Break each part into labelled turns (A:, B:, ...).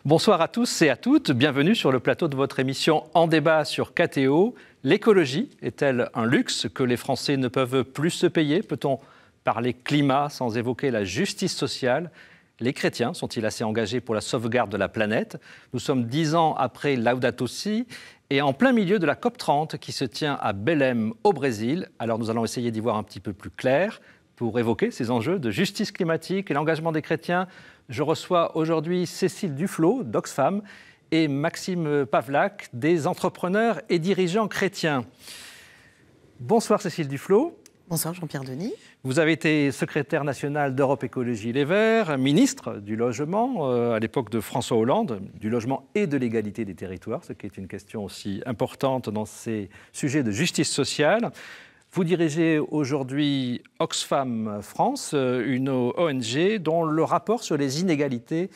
A: Bonsoir à tous et à toutes, bienvenue sur le plateau de votre émission En débat sur KTO. L'écologie est-elle un luxe que les Français ne peuvent plus se payer? Peut-on parler climat sans évoquer la justice sociale? Les chrétiens sont-ils assez engagés pour la sauvegarde de la planète? Nous sommes 10 ans après Laudato Si et en plein milieu de la COP30 qui se tient à Belém au Brésil. Alors nous allons essayer d'y voir un petit peu plus clair pour évoquer ces enjeux de justice climatique et l'engagement des chrétiens. Je reçois aujourd'hui Cécile Duflot d'Oxfam et Maxime Pavlak, des entrepreneurs et dirigeants chrétiens. Bonsoir Cécile Duflot.
B: Bonsoir Jean-Pierre Denis.
A: Vous avez été secrétaire nationale d'Europe Écologie Les Verts, ministre du Logement à l'époque de François Hollande, du logement et de l'égalité des territoires, ce qui est une question aussi importante dans ces sujets de justice sociale. Vous dirigez aujourd'hui Oxfam France, une ONG dont le rapport sur les inégalités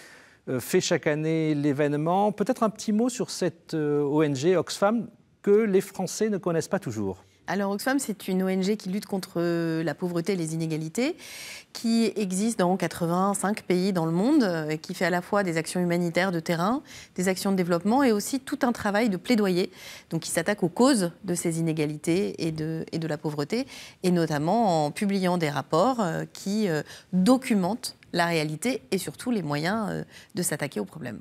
A: fait chaque année l'événement. Peut-être un petit mot sur cette ONG Oxfam que les Français ne connaissent pas toujours.
B: Alors Oxfam, c'est une ONG qui lutte contre la pauvreté et les inégalités, qui existe dans 85 pays dans le monde, et qui fait à la fois des actions humanitaires de terrain, des actions de développement et aussi tout un travail de plaidoyer, donc qui s'attaque aux causes de ces inégalités et de la pauvreté, et notamment en publiant des rapports qui documentent la réalité et surtout les moyens de s'attaquer aux problèmes.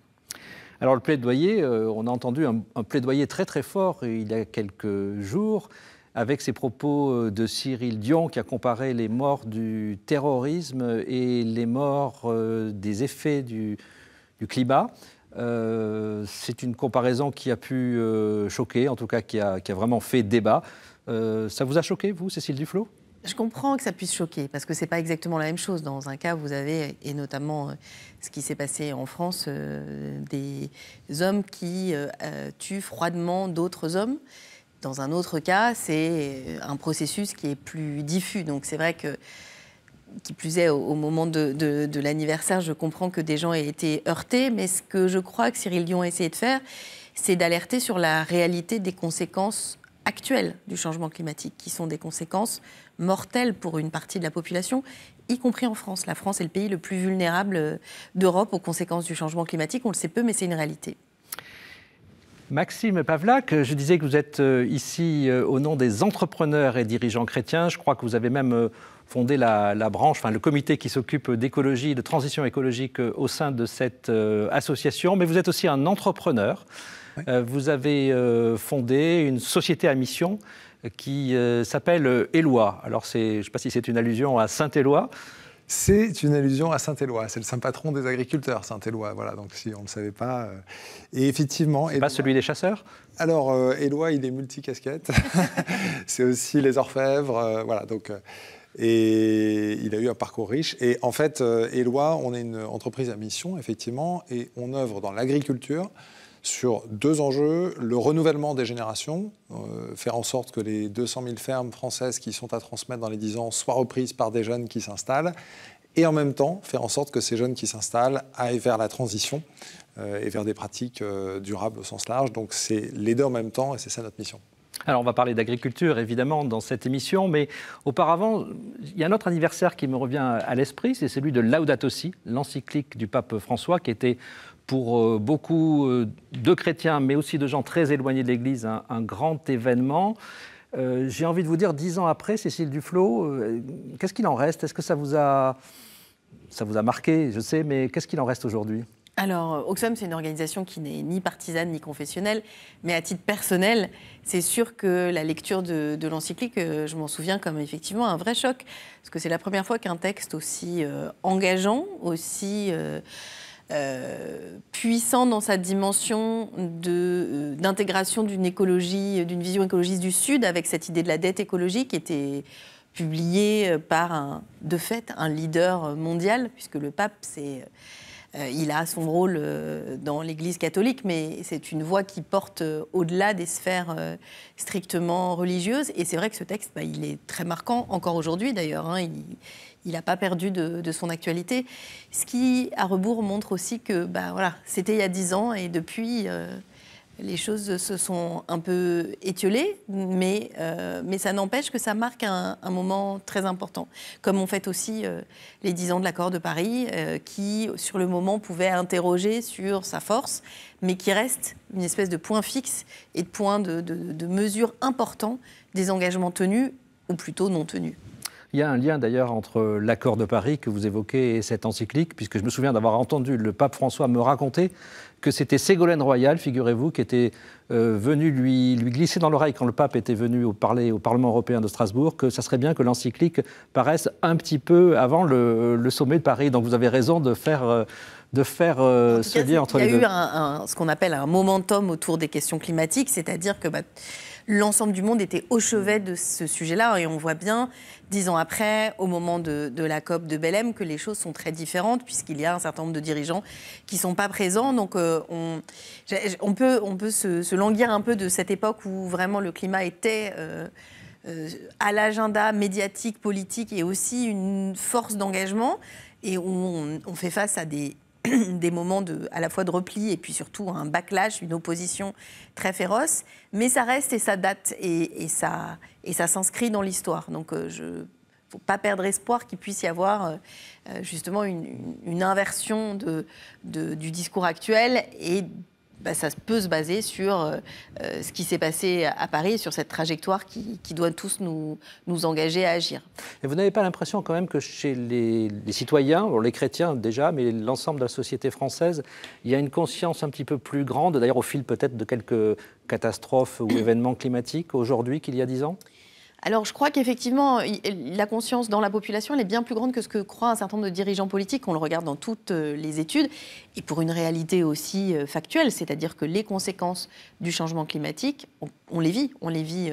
A: Alors le plaidoyer, on a entendu un plaidoyer très très fort il y a quelques jours, avec ces propos de Cyril Dion qui a comparé les morts du terrorisme et les morts des effets du climat. C'est une comparaison qui a pu choquer, en tout cas qui a vraiment fait débat. Ça vous a choqué, vous, Cécile Duflot ?
B: Je comprends que ça puisse choquer, parce que ce n'est pas exactement la même chose. Dans un cas, vous avez, et notamment ce qui s'est passé en France, des hommes qui tuent froidement d'autres hommes. Dans un autre cas, c'est un processus qui est plus diffus. Donc c'est vrai que, qui plus est, au moment de l'anniversaire, je comprends que des gens aient été heurtés, mais ce que je crois que Cyril Dion a essayé de faire, c'est d'alerter sur la réalité des conséquences actuelles du changement climatique, qui sont des conséquences mortelles pour une partie de la population, y compris en France. La France est le pays le plus vulnérable d'Europe aux conséquences du changement climatique. On le sait peu, mais c'est une réalité.
A: Maxime Pavlak, je disais que vous êtes ici au nom des entrepreneurs et dirigeants chrétiens. Je crois que vous avez même fondé la branche, enfin le comité qui s'occupe d'écologie, de transition écologique au sein de cette association. Mais vous êtes aussi un entrepreneur. Oui. Vous avez fondé une société à mission qui s'appelle Éloi. Alors je ne sais pas si c'est une allusion à Saint-Éloi.
C: C'est une allusion à Saint-Éloi, c'est le saint patron des agriculteurs, Saint-Éloi, voilà, donc si on ne le savait pas. Et effectivement...
A: C'est pas celui des chasseurs ?
C: Alors, Éloi, il est multicasquette, c'est aussi les orfèvres, voilà, donc... Et il a eu un parcours riche. Et en fait, Éloi, on est une entreprise à mission, effectivement, et on œuvre dans l'agriculture sur deux enjeux, le renouvellement des générations, faire en sorte que les 200 000 fermes françaises qui sont à transmettre dans les 10 ans soient reprises par des jeunes qui s'installent, et en même temps faire en sorte que ces jeunes qui s'installent aillent vers la transition et vers des pratiques durables au sens large. Donc c'est les deux en même temps, et c'est ça notre mission.
A: Alors on va parler d'agriculture évidemment dans cette émission, mais auparavant, il y a un autre anniversaire qui me revient à l'esprit, c'est celui de Laudato Si, l'encyclique du pape François, qui était pour beaucoup de chrétiens, mais aussi de gens très éloignés de l'Église, un grand événement. J'ai envie de vous dire, 10 ans après, Cécile Duflot, qu'est-ce qu'il en reste? Est-ce que ça vous a marqué, je sais, mais qu'est-ce qu'il en reste aujourd'hui?
B: Alors, Oxfam, c'est une organisation qui n'est ni partisane ni confessionnelle, mais à titre personnel, c'est sûr que la lecture de l'encyclique, je m'en souviens comme effectivement un vrai choc, parce que c'est la première fois qu'un texte aussi engageant, aussi... puissant dans sa dimension d'intégration d'une écologie, d'une vision écologiste du Sud, avec cette idée de la dette écologique, qui était publiée par, de fait, un leader mondial, puisque le pape, il a son rôle dans l'Église catholique, mais c'est une voix qui porte au-delà des sphères strictement religieuses. Et c'est vrai que ce texte, il est très marquant, encore aujourd'hui d'ailleurs, hein, il n'a pas perdu de son actualité. Ce qui, à rebours, montre aussi que voilà, c'était il y a 10 ans et depuis, Les choses se sont un peu étiolées, mais ça n'empêche que ça marque un moment très important. Comme on fête aussi les 10 ans de l'accord de Paris, qui, sur le moment, pouvait interroger sur sa force, mais qui reste une espèce de point fixe et de point de mesure important des engagements tenus, ou plutôt non tenus.
A: Il y a un lien d'ailleurs entre l'accord de Paris que vous évoquez et cette encyclique, puisque je me souviens d'avoir entendu le pape François me raconter que c'était Ségolène Royal, figurez-vous, qui était venu lui glisser dans l'oreille quand le pape était venu parler au Parlement européen de Strasbourg, que ça serait bien que l'encyclique paraisse un petit peu avant le sommet de Paris. Donc vous avez raison de faire ce lien entre les deux.
B: Il y a eu ce qu'on appelle un momentum autour des questions climatiques, c'est-à-dire que l'ensemble du monde était au chevet de ce sujet-là, et on voit bien, 10 ans après, au moment de la COP de Belém, que les choses sont très différentes, puisqu'il y a un certain nombre de dirigeants qui ne sont pas présents. Donc on peut se languir un peu de cette époque où vraiment le climat était à l'agenda médiatique, politique, et aussi une force d'engagement, et on fait face à des moments à la fois de repli et puis surtout un backlash, une opposition très féroce, mais ça reste et ça date et ça s'inscrit dans l'histoire. Donc il ne faut pas perdre espoir qu'il puisse y avoir justement une inversion du discours actuel, et ça peut se baser sur ce qui s'est passé à Paris, sur cette trajectoire qui doit tous nous engager à agir.
A: Et vous n'avez pas l'impression quand même que chez les citoyens, les chrétiens déjà, mais l'ensemble de la société française, il y a une conscience un petit peu plus grande, d'ailleurs au fil peut-être de quelques catastrophes ou événements climatiques aujourd'hui qu'il y a 10 ans ?
B: Alors, je crois qu'effectivement, la conscience dans la population, elle est bien plus grande que ce que croient un certain nombre de dirigeants politiques. On le regarde dans toutes les études, et pour une réalité aussi factuelle, c'est-à-dire que les conséquences du changement climatique, on les vit. On les vit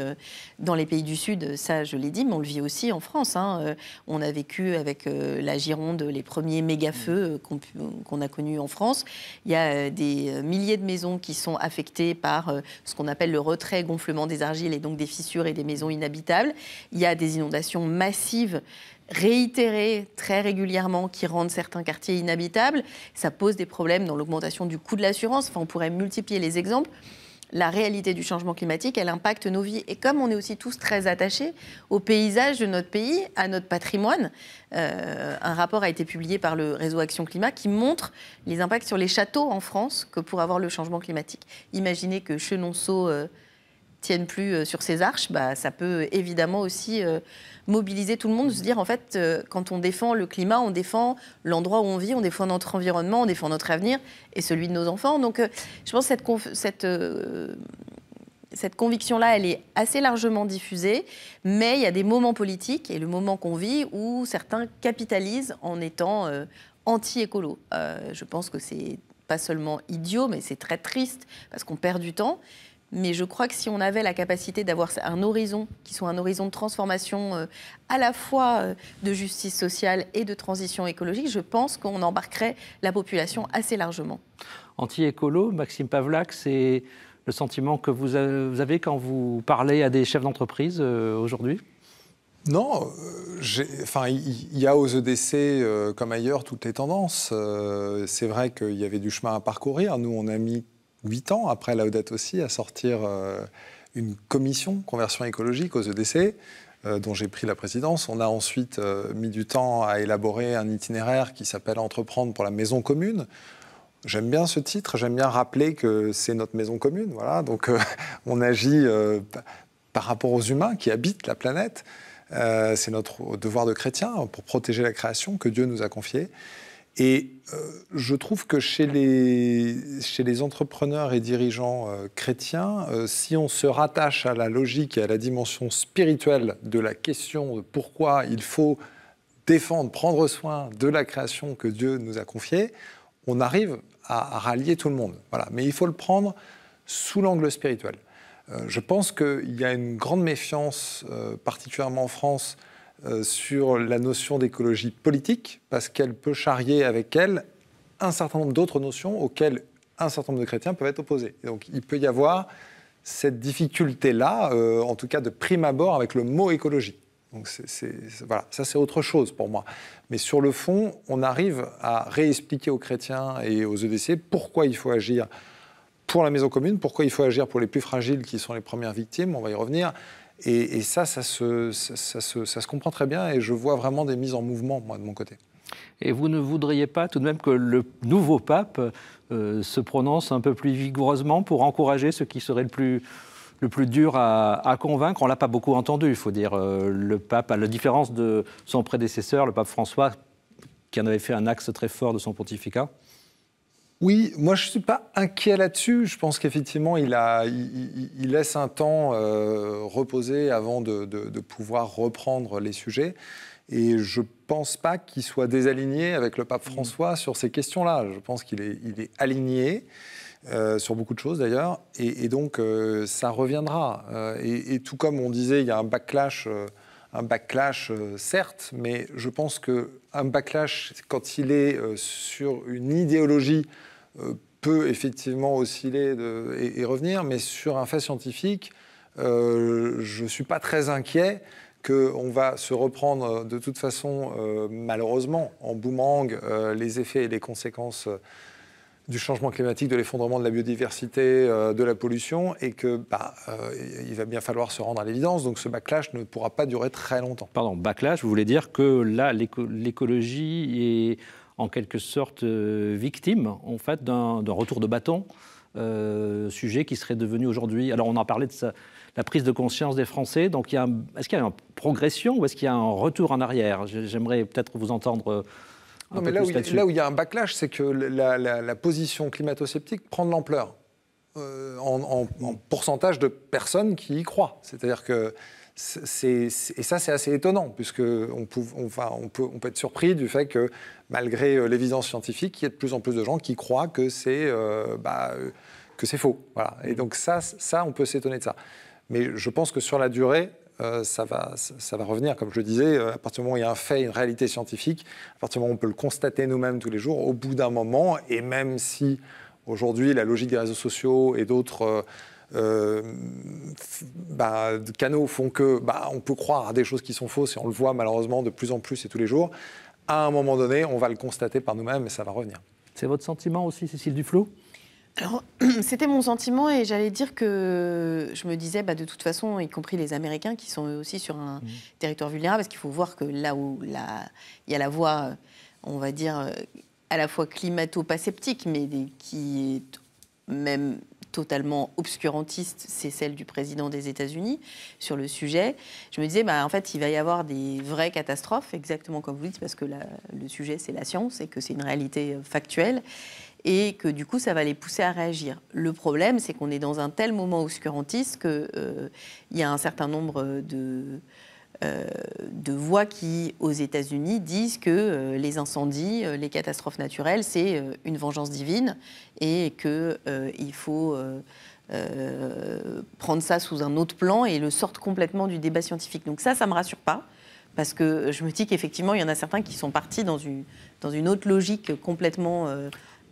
B: dans les pays du Sud, ça je l'ai dit, mais on le vit aussi en France. On a vécu avec la Gironde les premiers méga-feux qu'on a connus en France. Il y a des milliers de maisons qui sont affectées par ce qu'on appelle le retrait-gonflement des argiles, et donc des fissures et des maisons inhabitables. Il y a des inondations massives, réitérées très régulièrement, qui rendent certains quartiers inhabitables. Ça pose des problèmes dans l'augmentation du coût de l'assurance. Enfin, on pourrait multiplier les exemples. La réalité du changement climatique, elle impacte nos vies. Et comme on est aussi tous très attachés au paysage de notre pays, à notre patrimoine, un rapport a été publié par le réseau Action Climat qui montre les impacts sur les châteaux en France que pourrait avoir le changement climatique. Imaginez que Chenonceau tiennent plus sur ces arches, ça peut évidemment aussi mobiliser tout le monde, se dire en fait, quand on défend le climat, on défend l'endroit où on vit, on défend notre environnement, on défend notre avenir et celui de nos enfants. Donc je pense que cette conviction-là, elle est assez largement diffusée, mais il y a des moments politiques, et le moment qu'on vit, où certains capitalisent en étant anti-écolo. Je pense que c'est pas seulement idiot, mais c'est très triste, parce qu'on perd du temps. Mais je crois que si on avait la capacité d'avoir un horizon qui soit un horizon de transformation à la fois de justice sociale et de transition écologique, je pense qu'on embarquerait la population assez largement.
A: Anti-écolo, Maxime Pavlak, c'est le sentiment que vous avez quand vous parlez à des chefs d'entreprise aujourd'hui ?
C: Non, il y a aux EDC, comme ailleurs, toutes les tendances. C'est vrai qu'il y avait du chemin à parcourir. Nous, on a mis 8 ans, après Laudato Si', à sortir une commission conversion écologique aux EDC, dont j'ai pris la présidence. On a ensuite mis du temps à élaborer un itinéraire qui s'appelle « Entreprendre pour la maison commune ». J'aime bien ce titre, j'aime bien rappeler que c'est notre maison commune. Voilà. Donc on agit par rapport aux humains qui habitent la planète. C'est notre devoir de chrétien pour protéger la création que Dieu nous a confiée. Et je trouve que chez les entrepreneurs et dirigeants chrétiens, si on se rattache à la logique et à la dimension spirituelle de la question de pourquoi il faut défendre, prendre soin de la création que Dieu nous a confiée, on arrive à rallier tout le monde. Voilà. Mais il faut le prendre sous l'angle spirituel. Je pense qu'il y a une grande méfiance, particulièrement en France, sur la notion d'écologie politique, parce qu'elle peut charrier avec elle un certain nombre d'autres notions auxquelles un certain nombre de chrétiens peuvent être opposés. Et donc il peut y avoir cette difficulté-là, en tout cas de prime abord, avec le mot écologie. Donc voilà, ça c'est autre chose pour moi. Mais sur le fond, on arrive à réexpliquer aux chrétiens et aux EDC pourquoi il faut agir pour la maison commune, pourquoi il faut agir pour les plus fragiles qui sont les premières victimes, on va y revenir. Et ça se comprend très bien et je vois vraiment des mises en mouvement, moi, de mon côté.
A: Et vous ne voudriez pas tout de même que le nouveau pape se prononce un peu plus vigoureusement pour encourager ce qui serait le plus dur à convaincre? On ne l'a pas beaucoup entendu, il faut dire. Le pape, à la différence de son prédécesseur, le pape François, qui en avait fait un axe très fort de son pontificat.
C: Oui, moi je ne suis pas inquiet là-dessus. Je pense qu'effectivement, il laisse un temps reposer avant de pouvoir reprendre les sujets. Et je ne pense pas qu'il soit désaligné avec le pape François sur ces questions-là. Je pense qu'il est aligné sur beaucoup de choses d'ailleurs. Et donc, ça reviendra. Et tout comme on disait, il y a un backlash, certes, mais je pense qu'un backlash, quand il est sur une idéologie, peut effectivement osciller et revenir, mais sur un fait scientifique, je ne suis pas très inquiet qu'on va se reprendre de toute façon, malheureusement, en boomerang, les effets et les conséquences du changement climatique, de l'effondrement de la biodiversité, de la pollution, et que il va bien falloir se rendre à l'évidence. Donc ce backlash ne pourra pas durer très longtemps.
A: Pardon, backlash, vous voulez dire que là, l'écologie est en quelque sorte victime, en fait, d'un retour de bâton, sujet qui serait devenu aujourd'hui... Alors on en parlait de la prise de conscience des Français, donc est-ce qu'il y a une progression ou est-ce qu'il y a un retour en arrière? J'aimerais peut-être vous entendre...
C: Non, mais là où il y a un backlash, c'est que la position climato-sceptique prend de l'ampleur en pourcentage de personnes qui y croient. C'est-à-dire que et ça, c'est assez étonnant, puisqu'on peut être surpris du fait que, malgré l'évidence scientifique, il y a de plus en plus de gens qui croient que c'est faux. Voilà. Et donc ça, on peut s'étonner de ça. Mais je pense que sur la durée, ça va revenir, comme je le disais, à partir du moment où il y a un fait, une réalité scientifique, à partir du moment où on peut le constater nous-mêmes tous les jours, au bout d'un moment, et même si aujourd'hui la logique des réseaux sociaux et d'autres canaux font que on peut croire à des choses qui sont fausses, et on le voit malheureusement de plus en plus et tous les jours, à un moment donné, on va le constater par nous-mêmes et ça va revenir.
A: C'est votre sentiment aussi, Cécile Duflot ?
B: Alors, c'était mon sentiment et j'allais dire que je me disais, de toute façon, y compris les Américains qui sont aussi sur un territoire vulnérable, parce qu'il faut voir que là où il y a la voie, on va dire, à la fois climato-pas-sceptique, mais qui est même totalement obscurantiste, c'est celle du président des États-Unis sur le sujet. Je me disais, en fait, il va y avoir des vraies catastrophes, exactement comme vous dites, parce que le sujet, c'est la science et que c'est une réalité factuelle. Et que du coup, ça va les pousser à réagir. Le problème, c'est qu'on est dans un tel moment obscurantiste qu'il y a un certain nombre de voix qui, aux États-Unis, disent que les incendies, les catastrophes naturelles, c'est une vengeance divine et qu'il faut prendre ça sous un autre plan et le sortir complètement du débat scientifique. Donc ça ne me rassure pas. Parce que je me dis qu'effectivement, il y en a certains qui sont partis dans une autre logique complètement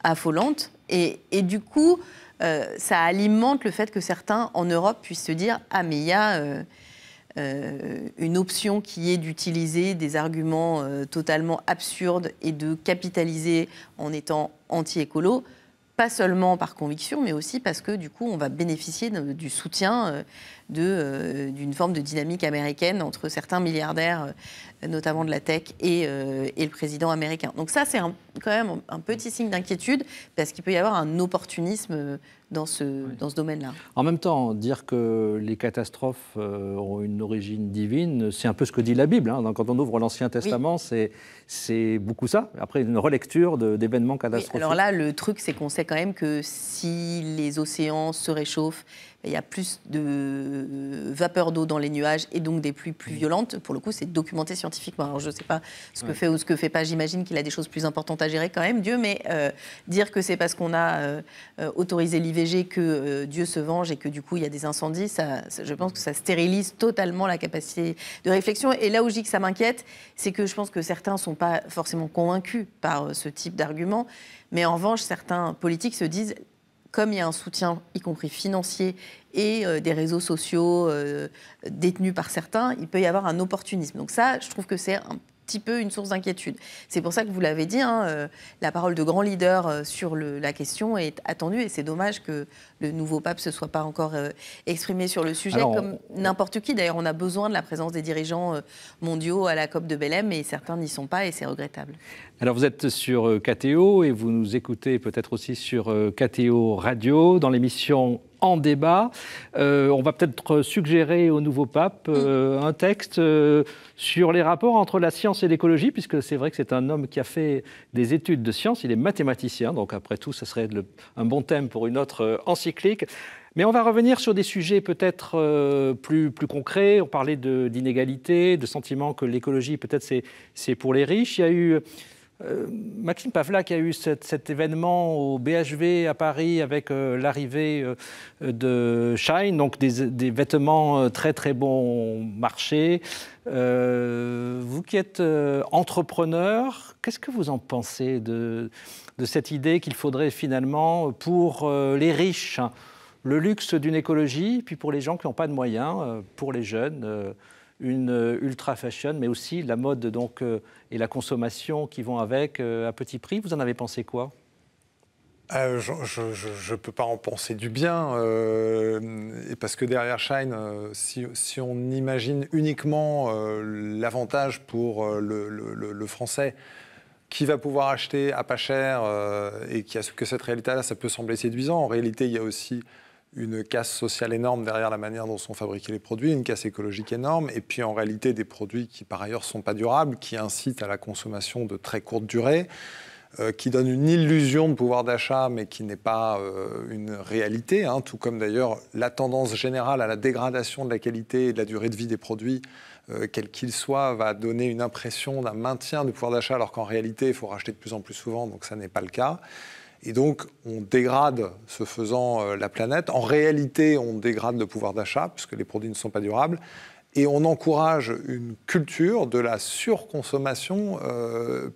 B: affolante. Et du coup, ça alimente le fait que certains, en Europe, puissent se dire « Ah, mais il y a une option qui est d'utiliser des arguments totalement absurdes et de capitaliser en étant anti-écolo ». Pas seulement par conviction, mais aussi parce que, du coup, on va bénéficier du soutien d'une forme de dynamique américaine entre certains milliardaires, notamment de la tech, et le président américain. Donc ça, c'est quand même un petit signe d'inquiétude, parce qu'il peut y avoir un opportunisme dans ce domaine-là.
A: En même temps, dire que les catastrophes ont une origine divine, c'est un peu ce que dit la Bible. Donc, quand on ouvre l'Ancien Testament, c'est beaucoup ça. Après, une relecture d'événements catastrophiques.
B: Oui, alors là, le truc, c'est qu'on sait quand même que si les océans se réchauffent, il y a plus de vapeur d'eau dans les nuages et donc des pluies plus violentes. Pour le coup, c'est documenté scientifiquement. Alors, je ne sais pas ce que fait ou ce que ne fait pas. J'imagine qu'il a des choses plus importantes à gérer quand même, Dieu. Mais dire que c'est parce qu'on a autorisé l'IVG que Dieu se venge et que du coup, il y a des incendies, je pense que ça stérilise totalement la capacité de réflexion. Et là où je dis que ça m'inquiète, c'est que je pense que certains ne sont pas forcément convaincus par ce type d'argument. Mais en revanche, certains politiques se disent... Comme il y a un soutien, y compris financier, et des réseaux sociaux détenus par certains, il peut y avoir un opportunisme. Donc ça, je trouve que c'est petit peu une source d'inquiétude. C'est pour ça que vous l'avez dit, la parole de grand leader sur la question est attendue et c'est dommage que le nouveau pape ne se soit pas encore exprimé sur le sujet. Alors, comme n'importe qui, d'ailleurs, on a besoin de la présence des dirigeants mondiaux à la COP de Belém et certains n'y sont pas et c'est regrettable.
A: Alors vous êtes sur KTO et vous nous écoutez peut-être aussi sur KTO Radio dans l'émission En débat. On va peut-être suggérer au nouveau pape un texte sur les rapports entre la science et l'écologie, puisque c'est vrai que c'est un homme qui a fait des études de science, il est mathématicien, donc après tout, ça serait un bon thème pour une autre encyclique. Mais on va revenir sur des sujets peut-être plus concrets. On parlait d'inégalité, de sentiment que l'écologie, peut-être, c'est pour les riches. Il y a eu Maxime Pavlak a eu cet événement au BHV à Paris avec l'arrivée de Shine, donc des vêtements très très bon marché. Vous qui êtes entrepreneur, qu'est-ce que vous en pensez de cette idée qu'il faudrait finalement pour les riches le luxe d'une écologie, puis pour les gens qui n'ont pas de moyens, pour les jeunes, une ultra fashion, mais aussi la mode donc, et la consommation qui vont avec à petit prix. Vous en avez pensé quoi ?
C: Je ne peux pas en penser du bien, parce que derrière Shine, si on imagine uniquement l'avantage pour le Français qui va pouvoir acheter à pas cher et que cette réalité-là, ça peut sembler séduisant. En réalité, il y a aussi une casse sociale énorme derrière la manière dont sont fabriqués les produits, une casse écologique énorme, et puis en réalité des produits qui par ailleurs ne sont pas durables, qui incitent à la consommation de très courte durée, qui donnent une illusion de pouvoir d'achat, mais qui n'est pas une réalité, tout comme d'ailleurs la tendance générale à la dégradation de la qualité et de la durée de vie des produits, quel qu'il soit, va donner une impression d'un maintien du pouvoir d'achat, alors qu'en réalité, il faut racheter de plus en plus souvent, donc ça n'est pas le cas. Et donc, on dégrade, ce faisant, la planète. En réalité, on dégrade le pouvoir d'achat, puisque les produits ne sont pas durables. Et on encourage une culture de la surconsommation,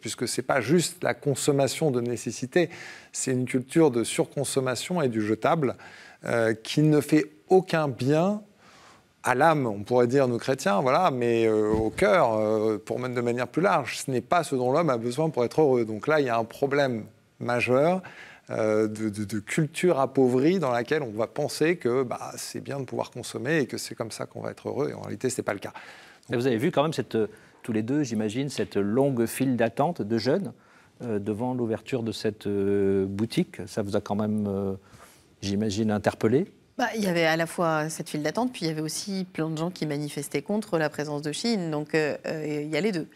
C: puisque ce n'est pas juste la consommation de nécessité, c'est une culture de surconsommation et du jetable qui ne fait aucun bien à l'âme, on pourrait dire, nous chrétiens, voilà, mais au cœur, pour mettre de manière plus large. Ce n'est pas ce dont l'homme a besoin pour être heureux. Donc là, il y a un problème majeur de culture appauvrie dans laquelle on va penser que c'est bien de pouvoir consommer et que c'est comme ça qu'on va être heureux. Et en réalité, ce n'est pas le cas.
A: Et vous avez vu quand même, tous les deux, j'imagine, cette longue file d'attente de jeunes devant l'ouverture de cette boutique. Ça vous a quand même, j'imagine, interpellé ?
B: Il y avait à la fois cette file d'attente, puis il y avait aussi plein de gens qui manifestaient contre la présence de Chine, donc il y a les deux.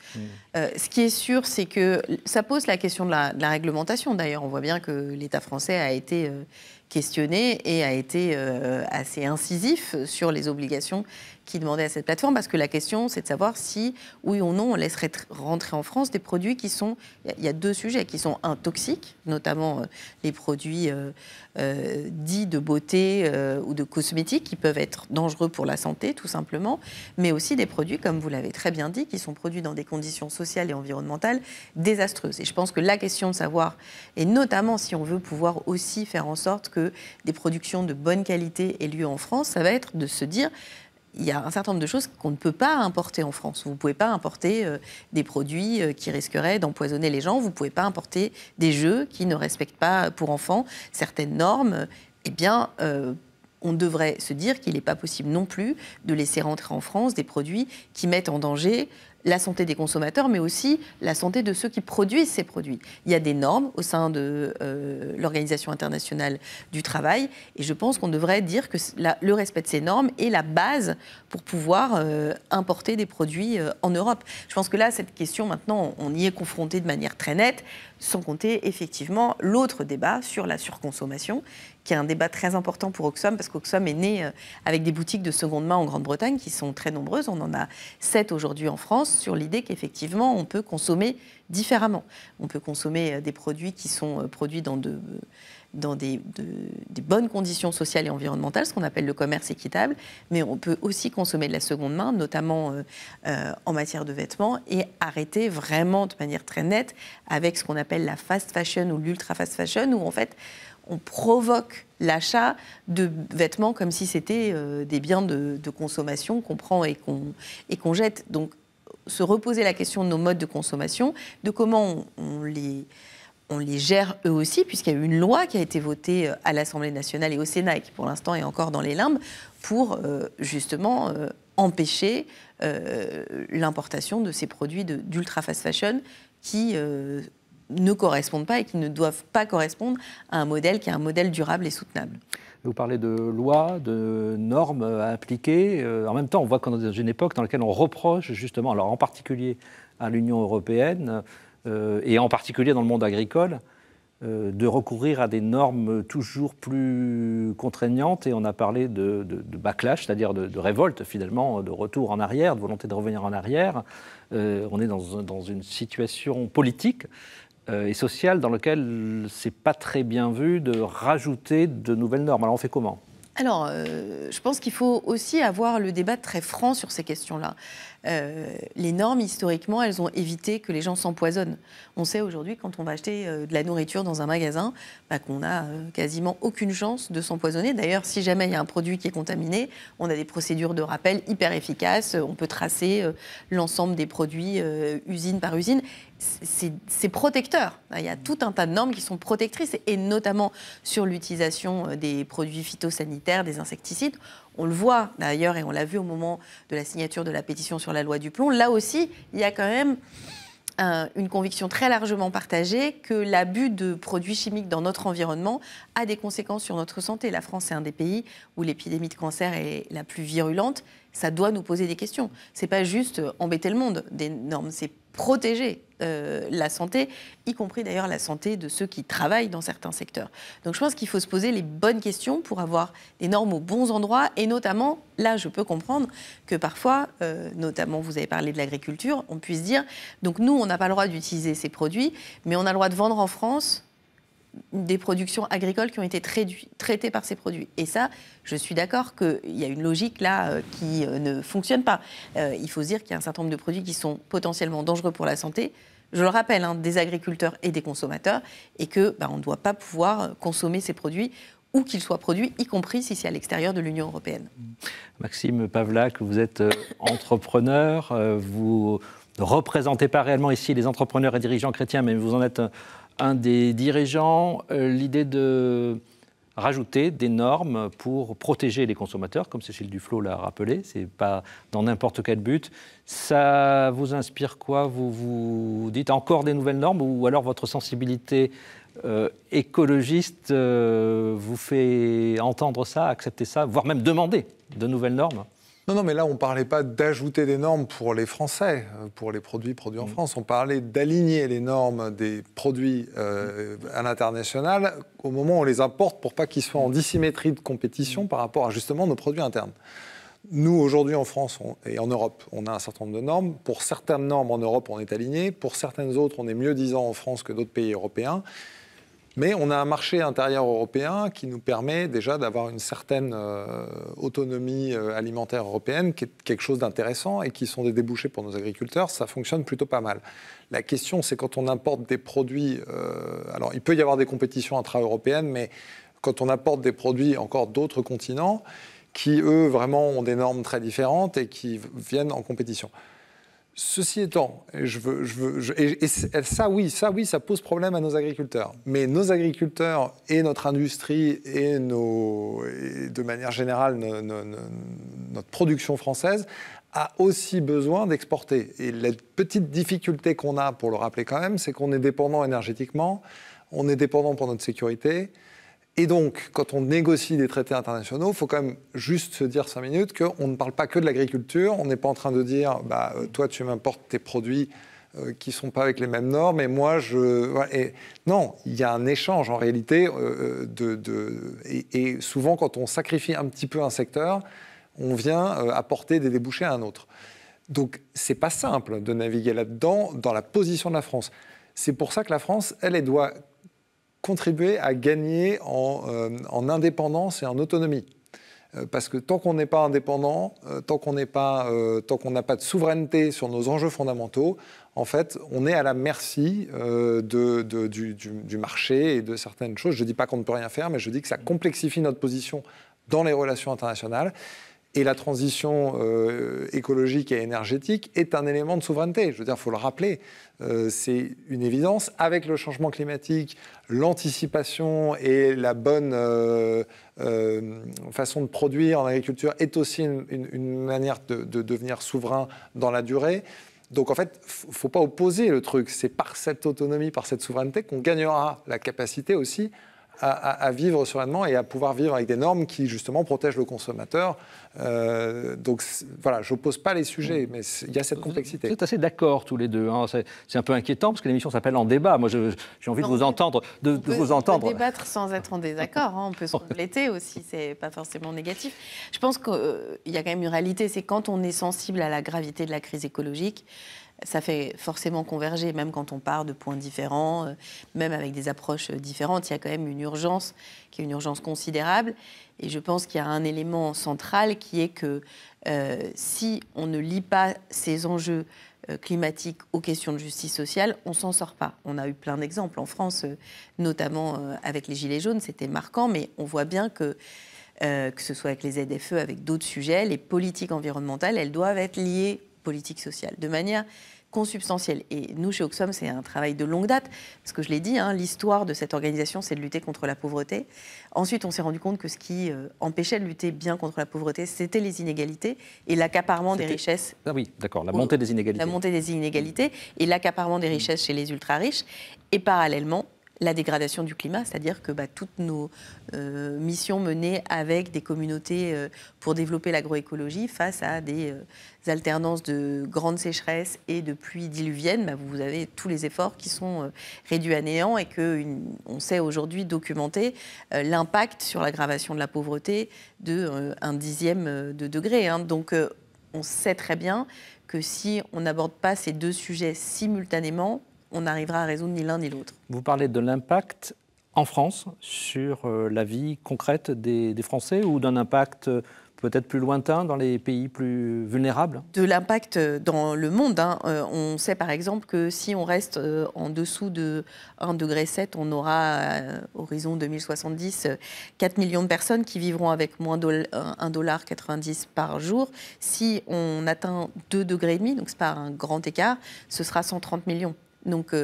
B: Ce qui est sûr, c'est que ça pose la question de la réglementation. D'ailleurs, on voit bien que l'État français a été questionné et a été assez incisif sur les obligations qu'il demandait à cette plateforme, parce que la question, c'est de savoir si, oui ou non, on laisserait rentrer en France des produits qui sont... Il y a deux sujets qui sont toxiques, notamment les produits dits de beauté ou de cosmétiques qui peuvent être dangereux pour la santé, tout simplement, mais aussi des produits, comme vous l'avez très bien dit, qui sont produits dans des conditions sociales et environnementales désastreuses. Et je pense que la question de savoir, et notamment si on veut pouvoir aussi faire en sorte que des productions de bonne qualité aient lieu en France, ça va être de se dire... Il y a un certain nombre de choses qu'on ne peut pas importer en France. Vous ne pouvez pas importer des produits qui risqueraient d'empoisonner les gens. Vous ne pouvez pas importer des jeux qui ne respectent pas pour enfants certaines normes. Eh bien, on devrait se dire qu'il n'est pas possible non plus de laisser rentrer en France des produits qui mettent en danger la santé des consommateurs, mais aussi la santé de ceux qui produisent ces produits. Il y a des normes au sein de l'Organisation internationale du travail, et je pense qu'on devrait dire que le respect de ces normes est la base pour pouvoir importer des produits en Europe. Je pense que là, cette question, maintenant, on y est confronté de manière très nette, sans compter effectivement l'autre débat sur la surconsommation, qui est un débat très important pour Oxfam, parce qu'Oxfam est né avec des boutiques de seconde main en Grande-Bretagne, qui sont très nombreuses. On en a 7 aujourd'hui en France, sur l'idée qu'effectivement, on peut consommer différemment. On peut consommer des produits qui sont produits dans des bonnes conditions sociales et environnementales, ce qu'on appelle le commerce équitable, mais on peut aussi consommer de la seconde main, notamment en matière de vêtements, et arrêter vraiment de manière très nette avec ce qu'on appelle la fast fashion ou l'ultra fast fashion, où en fait, on provoque l'achat de vêtements comme si c'était des biens de consommation qu'on prend et qu'on jette. Donc, se reposer la question de nos modes de consommation, de comment on les gère eux aussi, puisqu'il y a eu une loi qui a été votée à l'Assemblée nationale et au Sénat, et qui pour l'instant est encore dans les limbes, pour justement empêcher l'importation de ces produits d'ultra fast fashion qui ne correspondent pas et qui ne doivent pas correspondre à un modèle qui est un modèle durable et soutenable.
A: Vous parlez de lois, de normes à appliquer. En même temps, on voit qu'on est dans une époque dans laquelle on reproche justement, alors en particulier à l'Union européenne, et en particulier dans le monde agricole, de recourir à des normes toujours plus contraignantes. Et on a parlé de backlash, c'est-à-dire de révolte finalement, de retour en arrière, de volonté de revenir en arrière. On est dans une situation politique et sociale dans laquelle c'est pas très bien vu de rajouter de nouvelles normes. Alors on fait comment ?
B: Alors, je pense qu'il faut aussi avoir le débat très franc sur ces questions-là. Les normes, historiquement, elles ont évité que les gens s'empoisonnent. On sait aujourd'hui, quand on va acheter de la nourriture dans un magasin, qu'on n'a quasiment aucune chance de s'empoisonner. D'ailleurs, si jamais il y a un produit qui est contaminé, on a des procédures de rappel hyper efficaces. On peut tracer l'ensemble des produits usine par usine. C'est protecteur. Il y a tout un tas de normes qui sont protectrices, et notamment sur l'utilisation des produits phytosanitaires, des insecticides. On le voit d'ailleurs, et on l'a vu au moment de la signature de la pétition sur la loi du plomb. Là aussi, il y a quand même une conviction très largement partagée que l'abus de produits chimiques dans notre environnement a des conséquences sur notre santé. La France est un des pays où l'épidémie de cancer est la plus virulente. Ça doit nous poser des questions. C'est pas juste embêter le monde des normes, c'est protéger la santé, y compris d'ailleurs la santé de ceux qui travaillent dans certains secteurs. Donc je pense qu'il faut se poser les bonnes questions pour avoir des normes aux bons endroits, et notamment, là je peux comprendre que parfois, notamment vous avez parlé de l'agriculture, on puisse dire, donc nous on n'a pas le droit d'utiliser ces produits, mais on a le droit de vendre en France des productions agricoles qui ont été traitées par ces produits. Et ça, je suis d'accord qu'il y a une logique là qui ne fonctionne pas. Il faut se dire qu'il y a un certain nombre de produits qui sont potentiellement dangereux pour la santé, je le rappelle, des agriculteurs et des consommateurs, et qu'on ne doit pas pouvoir consommer ces produits où qu'ils soient produits, y compris si c'est à l'extérieur de l'Union européenne.
A: Maxime Pavlak, vous êtes entrepreneur, vous ne représentez pas réellement ici les entrepreneurs et dirigeants chrétiens, mais vous en êtes un des dirigeants. L'idée de rajouter des normes pour protéger les consommateurs, comme Cécile Duflot l'a rappelé, c'est pas dans n'importe quel but. Ça vous inspire quoi ? Vous dites encore des nouvelles normes, ou alors votre sensibilité écologiste vous fait entendre ça, accepter ça, voire même demander de nouvelles normes ?
C: Non, mais là, on ne parlait pas d'ajouter des normes pour les Français, pour les produits produits en France. On parlait d'aligner les normes des produits à l'international au moment où on les importe, pour pas qu'ils soient en dissymétrie de compétition par rapport à justement nos produits internes. Nous, aujourd'hui, en France et en Europe, on a un certain nombre de normes. Pour certaines normes en Europe, on est aligné. Pour certaines autres, on est mieux disant en France que d'autres pays européens. Mais on a un marché intérieur européen qui nous permet déjà d'avoir une certaine autonomie alimentaire européenne, qui est quelque chose d'intéressant, et qui sont des débouchés pour nos agriculteurs. Ça fonctionne plutôt pas mal. La question, c'est quand on importe des produits... alors, il peut y avoir des compétitions intra-européennes, mais quand on apporte des produits encore d'autres continents, qui, eux, vraiment ont des normes très différentes et qui viennent en compétition. Ceci étant, ça pose problème à nos agriculteurs. Mais nos agriculteurs et notre industrie et de manière générale notre production française a aussi besoin d'exporter. Et la petite difficulté qu'on a, pour le rappeler quand même, c'est qu'on est dépendant énergétiquement, on est dépendant pour notre sécurité. Et donc, quand on négocie des traités internationaux, il faut quand même juste se dire 5 minutes qu'on ne parle pas que de l'agriculture. On n'est pas en train de dire toi, tu m'importes tes produits qui ne sont pas avec les mêmes normes, et moi, non, il y a un échange en réalité. Et souvent, quand on sacrifie un petit peu un secteur, on vient apporter des débouchés à un autre. Donc, ce n'est pas simple de naviguer là-dedans, dans la position de la France. C'est pour ça que la France, elle doit contribuer à gagner en indépendance et en autonomie. Parce que tant qu'on n'est pas indépendant, tant qu'on n'a pas de souveraineté sur nos enjeux fondamentaux, en fait, on est à la merci du marché et de certaines choses. Je ne dis pas qu'on ne peut rien faire, mais je dis que ça complexifie notre position dans les relations internationales. Et la transition écologique et énergétique est un élément de souveraineté. Je veux dire, il faut le rappeler. C'est une évidence. Avec le changement climatique, l'anticipation et la bonne façon de produire en agriculture est aussi une manière de devenir souverain dans la durée. Donc en fait, il ne faut pas opposer le truc. C'est par cette autonomie, par cette souveraineté qu'on gagnera la capacité aussi à vivre sereinement et à pouvoir vivre avec des normes qui, justement, protègent le consommateur. Donc, voilà, je n'oppose pas les sujets, mais il y a cette complexité.
A: Vous êtes assez d'accord, tous les deux. Hein. C'est un peu inquiétant, parce que l'émission s'appelle En débat. Moi, j'ai envie de vous entendre.
B: On peut débattre sans être en désaccord. Hein. On peut se compléter aussi. Ce n'est pas forcément négatif. Je pense qu'il y a quand même une réalité. C'est quand on est sensible à la gravité de la crise écologique, ça fait forcément converger, même quand on part de points différents, même avec des approches différentes. Il y a quand même une urgence, qui est une urgence considérable. Et je pense qu'il y a un élément central qui est que si on ne lie pas ces enjeux climatiques aux questions de justice sociale, on ne s'en sort pas. On a eu plein d'exemples en France, notamment avec les Gilets jaunes, c'était marquant, mais on voit bien que ce soit avec les ZFE, avec d'autres sujets, les politiques environnementales, elles doivent être liées politique sociale, de manière consubstantielle. Et nous, chez Oxfam, c'est un travail de longue date, parce que je l'ai dit, hein, l'histoire de cette organisation, c'est de lutter contre la pauvreté. Ensuite, on s'est rendu compte que ce qui empêchait de lutter bien contre la pauvreté, c'était les inégalités et l'accaparement des richesses.
A: Ah oui, d'accord, la montée des inégalités.
B: La montée des inégalités et l'accaparement des richesses chez les ultra-riches. Et parallèlement, la dégradation du climat, c'est-à-dire que toutes nos missions menées avec des communautés pour développer l'agroécologie face à des alternances de grandes sécheresses et de pluies diluviennes, vous avez tous les efforts qui sont réduits à néant et qu'on sait aujourd'hui documenter l'impact sur l'aggravation de la pauvreté de 1/10 de degré. Hein. Donc on sait très bien que si on n'aborde pas ces deux sujets simultanément, on n'arrivera à résoudre ni l'un ni l'autre.
A: Vous parlez de l'impact en France sur la vie concrète des Français ou d'un impact peut-être plus lointain dans les pays plus vulnérables ?
B: De l'impact dans le monde. Hein. On sait par exemple que si on reste en dessous de 1,7 degré, on aura à horizon 2070 4 millions de personnes qui vivront avec moins de 1,90 $ par jour. Si on atteint 2,5 degrés, donc ce n'est pas un grand écart, ce sera 130 millions. Donc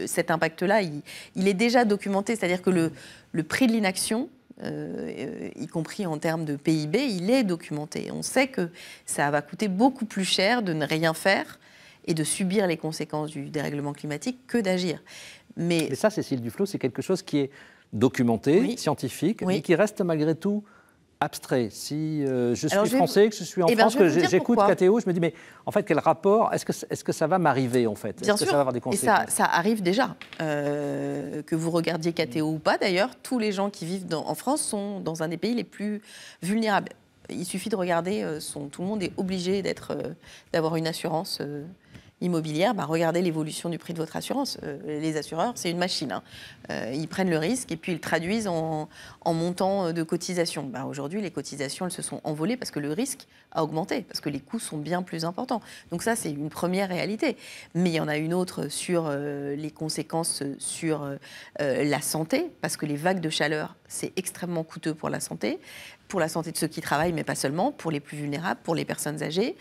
B: cet impact-là, il est déjà documenté, c'est-à-dire que le prix de l'inaction, y compris en termes de PIB, il est documenté. On sait que ça va coûter beaucoup plus cher de ne rien faire et de subir les conséquences du dérèglement climatique que d'agir.
A: Mais ça, Cécile Duflot, c'est quelque chose qui est documenté, oui, scientifique, oui, mais qui reste malgré tout abstrait. Si je suis français, que je suis en France, que j'écoute KTO, je me dis, mais en fait, quel rapport est-ce que ça va m'arriver, en fait ?
B: Bien
A: sûr,
B: que ça va avoir des conséquences ? Et ça arrive déjà. Que vous regardiez KTO ou pas, d'ailleurs, tous les gens qui vivent en France sont dans un des pays les plus vulnérables. Il suffit de regarder, tout le monde est obligé d'avoir une assurance immobilière. Regardez l'évolution du prix de votre assurance. Les assureurs, c'est une machine. Hein. Ils prennent le risque et puis ils le traduisent en montant de cotisations. Aujourd'hui, les cotisations, elles se sont envolées parce que le risque a augmenté, parce que les coûts sont bien plus importants. Donc ça, c'est une première réalité. Mais il y en a une autre sur les conséquences sur la santé, parce que les vagues de chaleur, c'est extrêmement coûteux pour la santé de ceux qui travaillent, mais pas seulement, pour les plus vulnérables, pour les personnes âgées,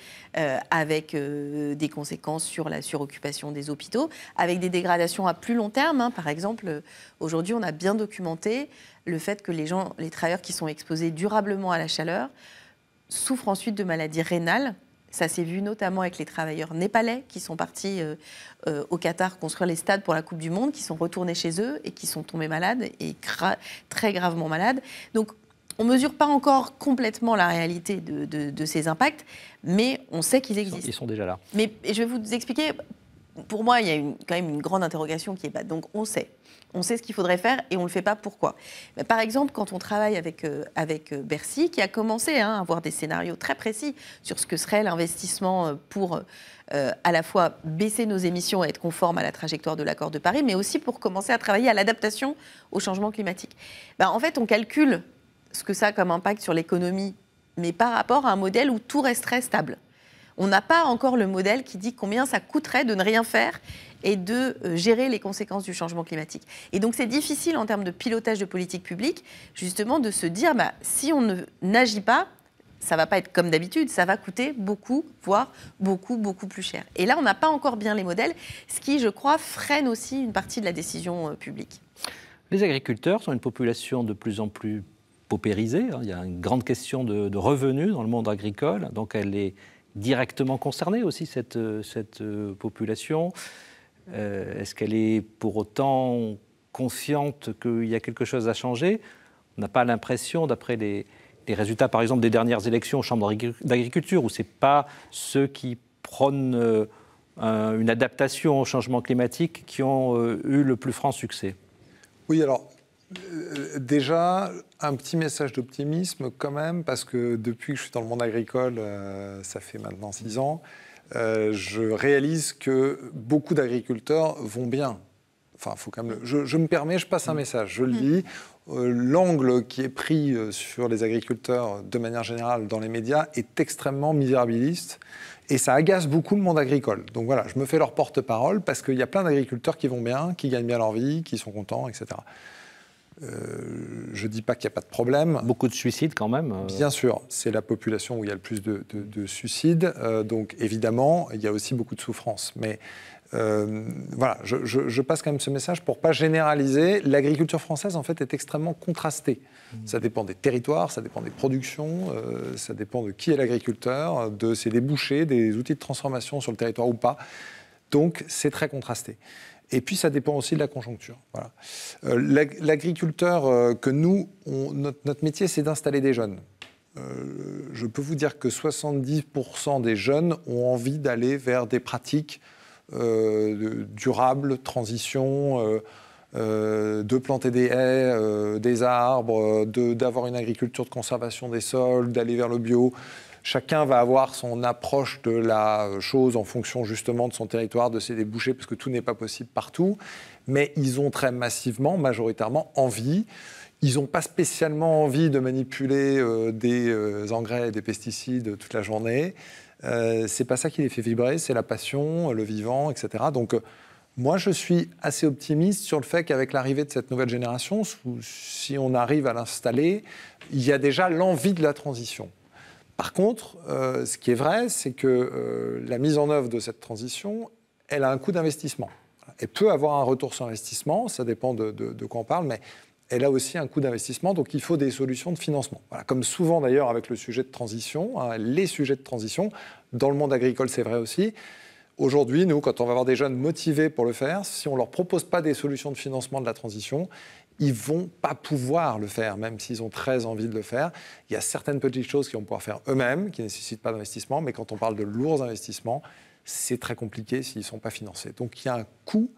B: avec des conséquences sur la suroccupation des hôpitaux, avec des dégradations à plus long terme. Hein. Par exemple, aujourd'hui, on a bien documenté le fait que les travailleurs qui sont exposés durablement à la chaleur souffrent ensuite de maladies rénales. Ça s'est vu notamment avec les travailleurs népalais qui sont partis au Qatar construire les stades pour la Coupe du Monde, qui sont retournés chez eux et qui sont tombés malades, et très gravement malades. Donc, on ne mesure pas encore complètement la réalité de ces impacts, mais on sait qu'ils existent.
A: Ils sont déjà là.
B: Mais je vais vous expliquer, pour moi, il y a quand même une grande interrogation qui est pas. Donc on sait ce qu'il faudrait faire et on ne le fait pas, pourquoi ? Par exemple, quand on travaille avec Bercy, qui a commencé à avoir des scénarios très précis sur ce que serait l'investissement pour à la fois baisser nos émissions et être conforme à la trajectoire de l'accord de Paris, mais aussi pour commencer à travailler à l'adaptation au changement climatique. En fait, on calcule ce que ça a comme impact sur l'économie, mais par rapport à un modèle où tout resterait stable. On n'a pas encore le modèle qui dit combien ça coûterait de ne rien faire et de gérer les conséquences du changement climatique. Et donc c'est difficile en termes de pilotage de politique publique, justement, de se dire, si on n'agit pas, ça ne va pas être comme d'habitude, ça va coûter beaucoup, voire beaucoup, beaucoup plus cher. Et là, on n'a pas encore bien les modèles, ce qui, je crois, freine aussi une partie de la décision publique.
A: Les agriculteurs sont une population de plus en plus paupérisée. Il y a une grande question de revenus dans le monde agricole, donc elle est directement concernée aussi, cette population. Est-ce qu'elle est pour autant consciente qu'il y a quelque chose à changer? On n'a pas l'impression, d'après les résultats, par exemple, des dernières élections aux chambres d'agriculture, où ce n'est pas ceux qui prônent une adaptation au changement climatique qui ont eu le plus franc succès.
C: Oui, alors, déjà, un petit message d'optimisme quand même, parce que depuis que je suis dans le monde agricole, ça fait maintenant 6 ans, je réalise que beaucoup d'agriculteurs vont bien. Enfin, faut quand même je me permets, je passe un message, je le dis. L'angle qui est pris sur les agriculteurs de manière générale dans les médias est extrêmement misérabiliste et ça agace beaucoup le monde agricole. Donc voilà, je me fais leur porte-parole parce qu'il y a plein d'agriculteurs qui vont bien, qui gagnent bien leur vie, qui sont contents, etc. Je ne dis pas qu'il n'y a pas de problème.
A: Beaucoup de suicides quand même.
C: Bien sûr, c'est la population où il y a le plus de suicides. Donc évidemment, il y a aussi beaucoup de souffrance. Mais voilà, je passe quand même ce message pour ne pas généraliser. L'agriculture française, en fait, est extrêmement contrastée. Ça dépend des territoires, ça dépend des productions, ça dépend de qui est l'agriculteur, de ses débouchés, des outils de transformation sur le territoire ou pas. Donc, c'est très contrasté. Et puis, ça dépend aussi de la conjoncture. Voilà. L'agriculteur que nous, notre métier, c'est d'installer des jeunes. Je peux vous dire que 70% des jeunes ont envie d'aller vers des pratiques durables, transition, de planter des haies, des arbres, d'avoir une agriculture de conservation des sols, d'aller vers le bio. Chacun va avoir son approche de la chose en fonction justement de son territoire, de ses débouchés, parce que tout n'est pas possible partout. Mais ils ont très massivement, majoritairement, envie. Ils n'ont pas spécialement envie de manipuler des engrais et des pesticides toute la journée. C'est pas ça qui les fait vibrer, c'est la passion, le vivant, etc. Donc, moi, je suis assez optimiste sur le fait qu'avec l'arrivée de cette nouvelle génération, si on arrive à l'installer, il y a déjà l'envie de la transition. Par contre, ce qui est vrai, c'est que la mise en œuvre de cette transition, elle a un coût d'investissement. Elle peut avoir un retour sur investissement, ça dépend de quoi on parle, mais elle a aussi un coût d'investissement, donc il faut des solutions de financement. Voilà, comme souvent d'ailleurs avec le sujet de transition, les sujets de transition, dans le monde agricole c'est vrai aussi. Aujourd'hui, nous, quand on va avoir des jeunes motivés pour le faire, si on ne leur propose pas des solutions de financement de la transition, ils ne vont pas pouvoir le faire, même s'ils ont très envie de le faire. Il y a certaines petites choses qu'ils vont pouvoir faire eux-mêmes, qui ne nécessitent pas d'investissement, mais quand on parle de lourds investissements, c'est très compliqué s'ils ne sont pas financés. Donc il y a un coût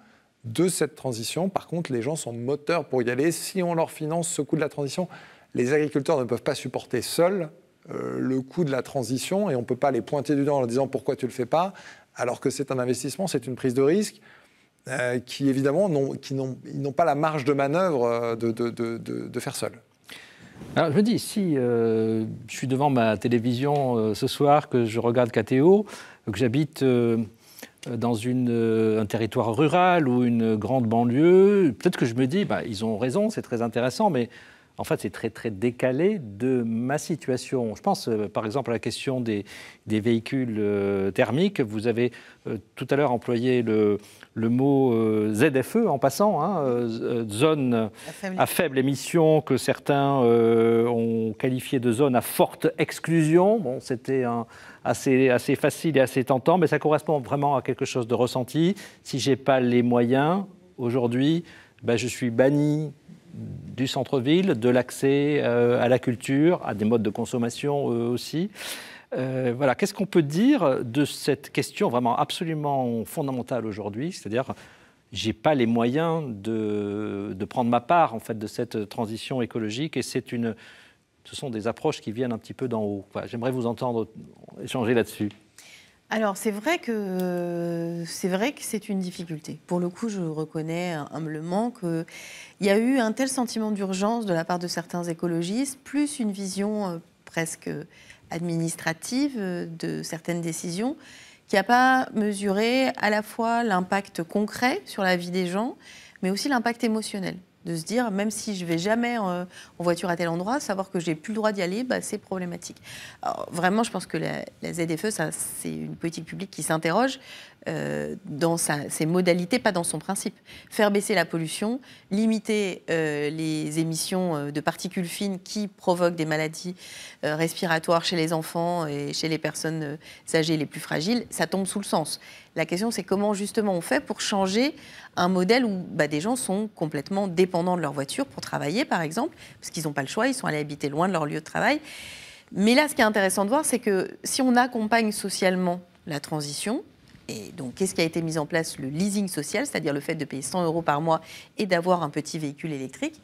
C: de cette transition. Par contre, les gens sont moteurs pour y aller. Si on leur finance ce coût de la transition, les agriculteurs ne peuvent pas supporter seuls le coût de la transition et on ne peut pas les pointer du doigt en leur disant « pourquoi tu ne le fais pas ?» alors que c'est un investissement, c'est une prise de risque qui, évidemment, n'ont pas la marge de manœuvre de faire seuls.
A: Alors, je me dis, si je suis devant ma télévision ce soir, que je regarde KTO, que j'habite dans un territoire rural ou une grande banlieue, peut-être que je me dis, ils ont raison, c'est très intéressant, mais en fait, c'est très, très décalé de ma situation. Je pense, par exemple, à la question des véhicules thermiques. Vous avez tout à l'heure employé le mot ZFE en passant, zone à faible émission, que certains ont qualifié de zone à forte exclusion. Bon, c'était assez facile et assez tentant, mais ça correspond vraiment à quelque chose de ressenti. Si je n'ai pas les moyens, aujourd'hui, je suis banni du centre-ville, de l'accès à la culture, à des modes de consommation aussi. Voilà. Qu'est-ce qu'on peut dire de cette question vraiment absolument fondamentale aujourd'hui, c'est-à-dire j'ai pas les moyens de prendre ma part en fait de cette transition écologique et ce sont des approches qui viennent un petit peu d'en haut. Enfin, j'aimerais vous entendre échanger là-dessus.
B: Alors, c'est vrai que c'est une difficulté. Pour le coup, je reconnais humblement qu'il y a eu un tel sentiment d'urgence de la part de certains écologistes, plus une vision presque administrative de certaines décisions, qui n'a pas mesuré à la fois l'impact concret sur la vie des gens, mais aussi l'impact émotionnel. de se dire, même si je ne vais jamais en voiture à tel endroit, savoir que je n'ai plus le droit d'y aller, c'est problématique. Alors, vraiment, je pense que la ZFE, c'est une politique publique qui s'interroge dans ses modalités, pas dans son principe. Faire baisser la pollution, limiter les émissions de particules fines qui provoquent des maladies respiratoires chez les enfants et chez les personnes âgées les plus fragiles, ça tombe sous le sens. La question, c'est comment justement on fait pour changer un modèle où des gens sont complètement dépendants de leur voiture pour travailler, par exemple, parce qu'ils n'ont pas le choix, ils sont allés habiter loin de leur lieu de travail. Mais là, ce qui est intéressant de voir, c'est que si on accompagne socialement la transition, et donc qu'est-ce qui a été mis en place? Le leasing social, c'est-à-dire le fait de payer 100 € par mois et d'avoir un petit véhicule électrique,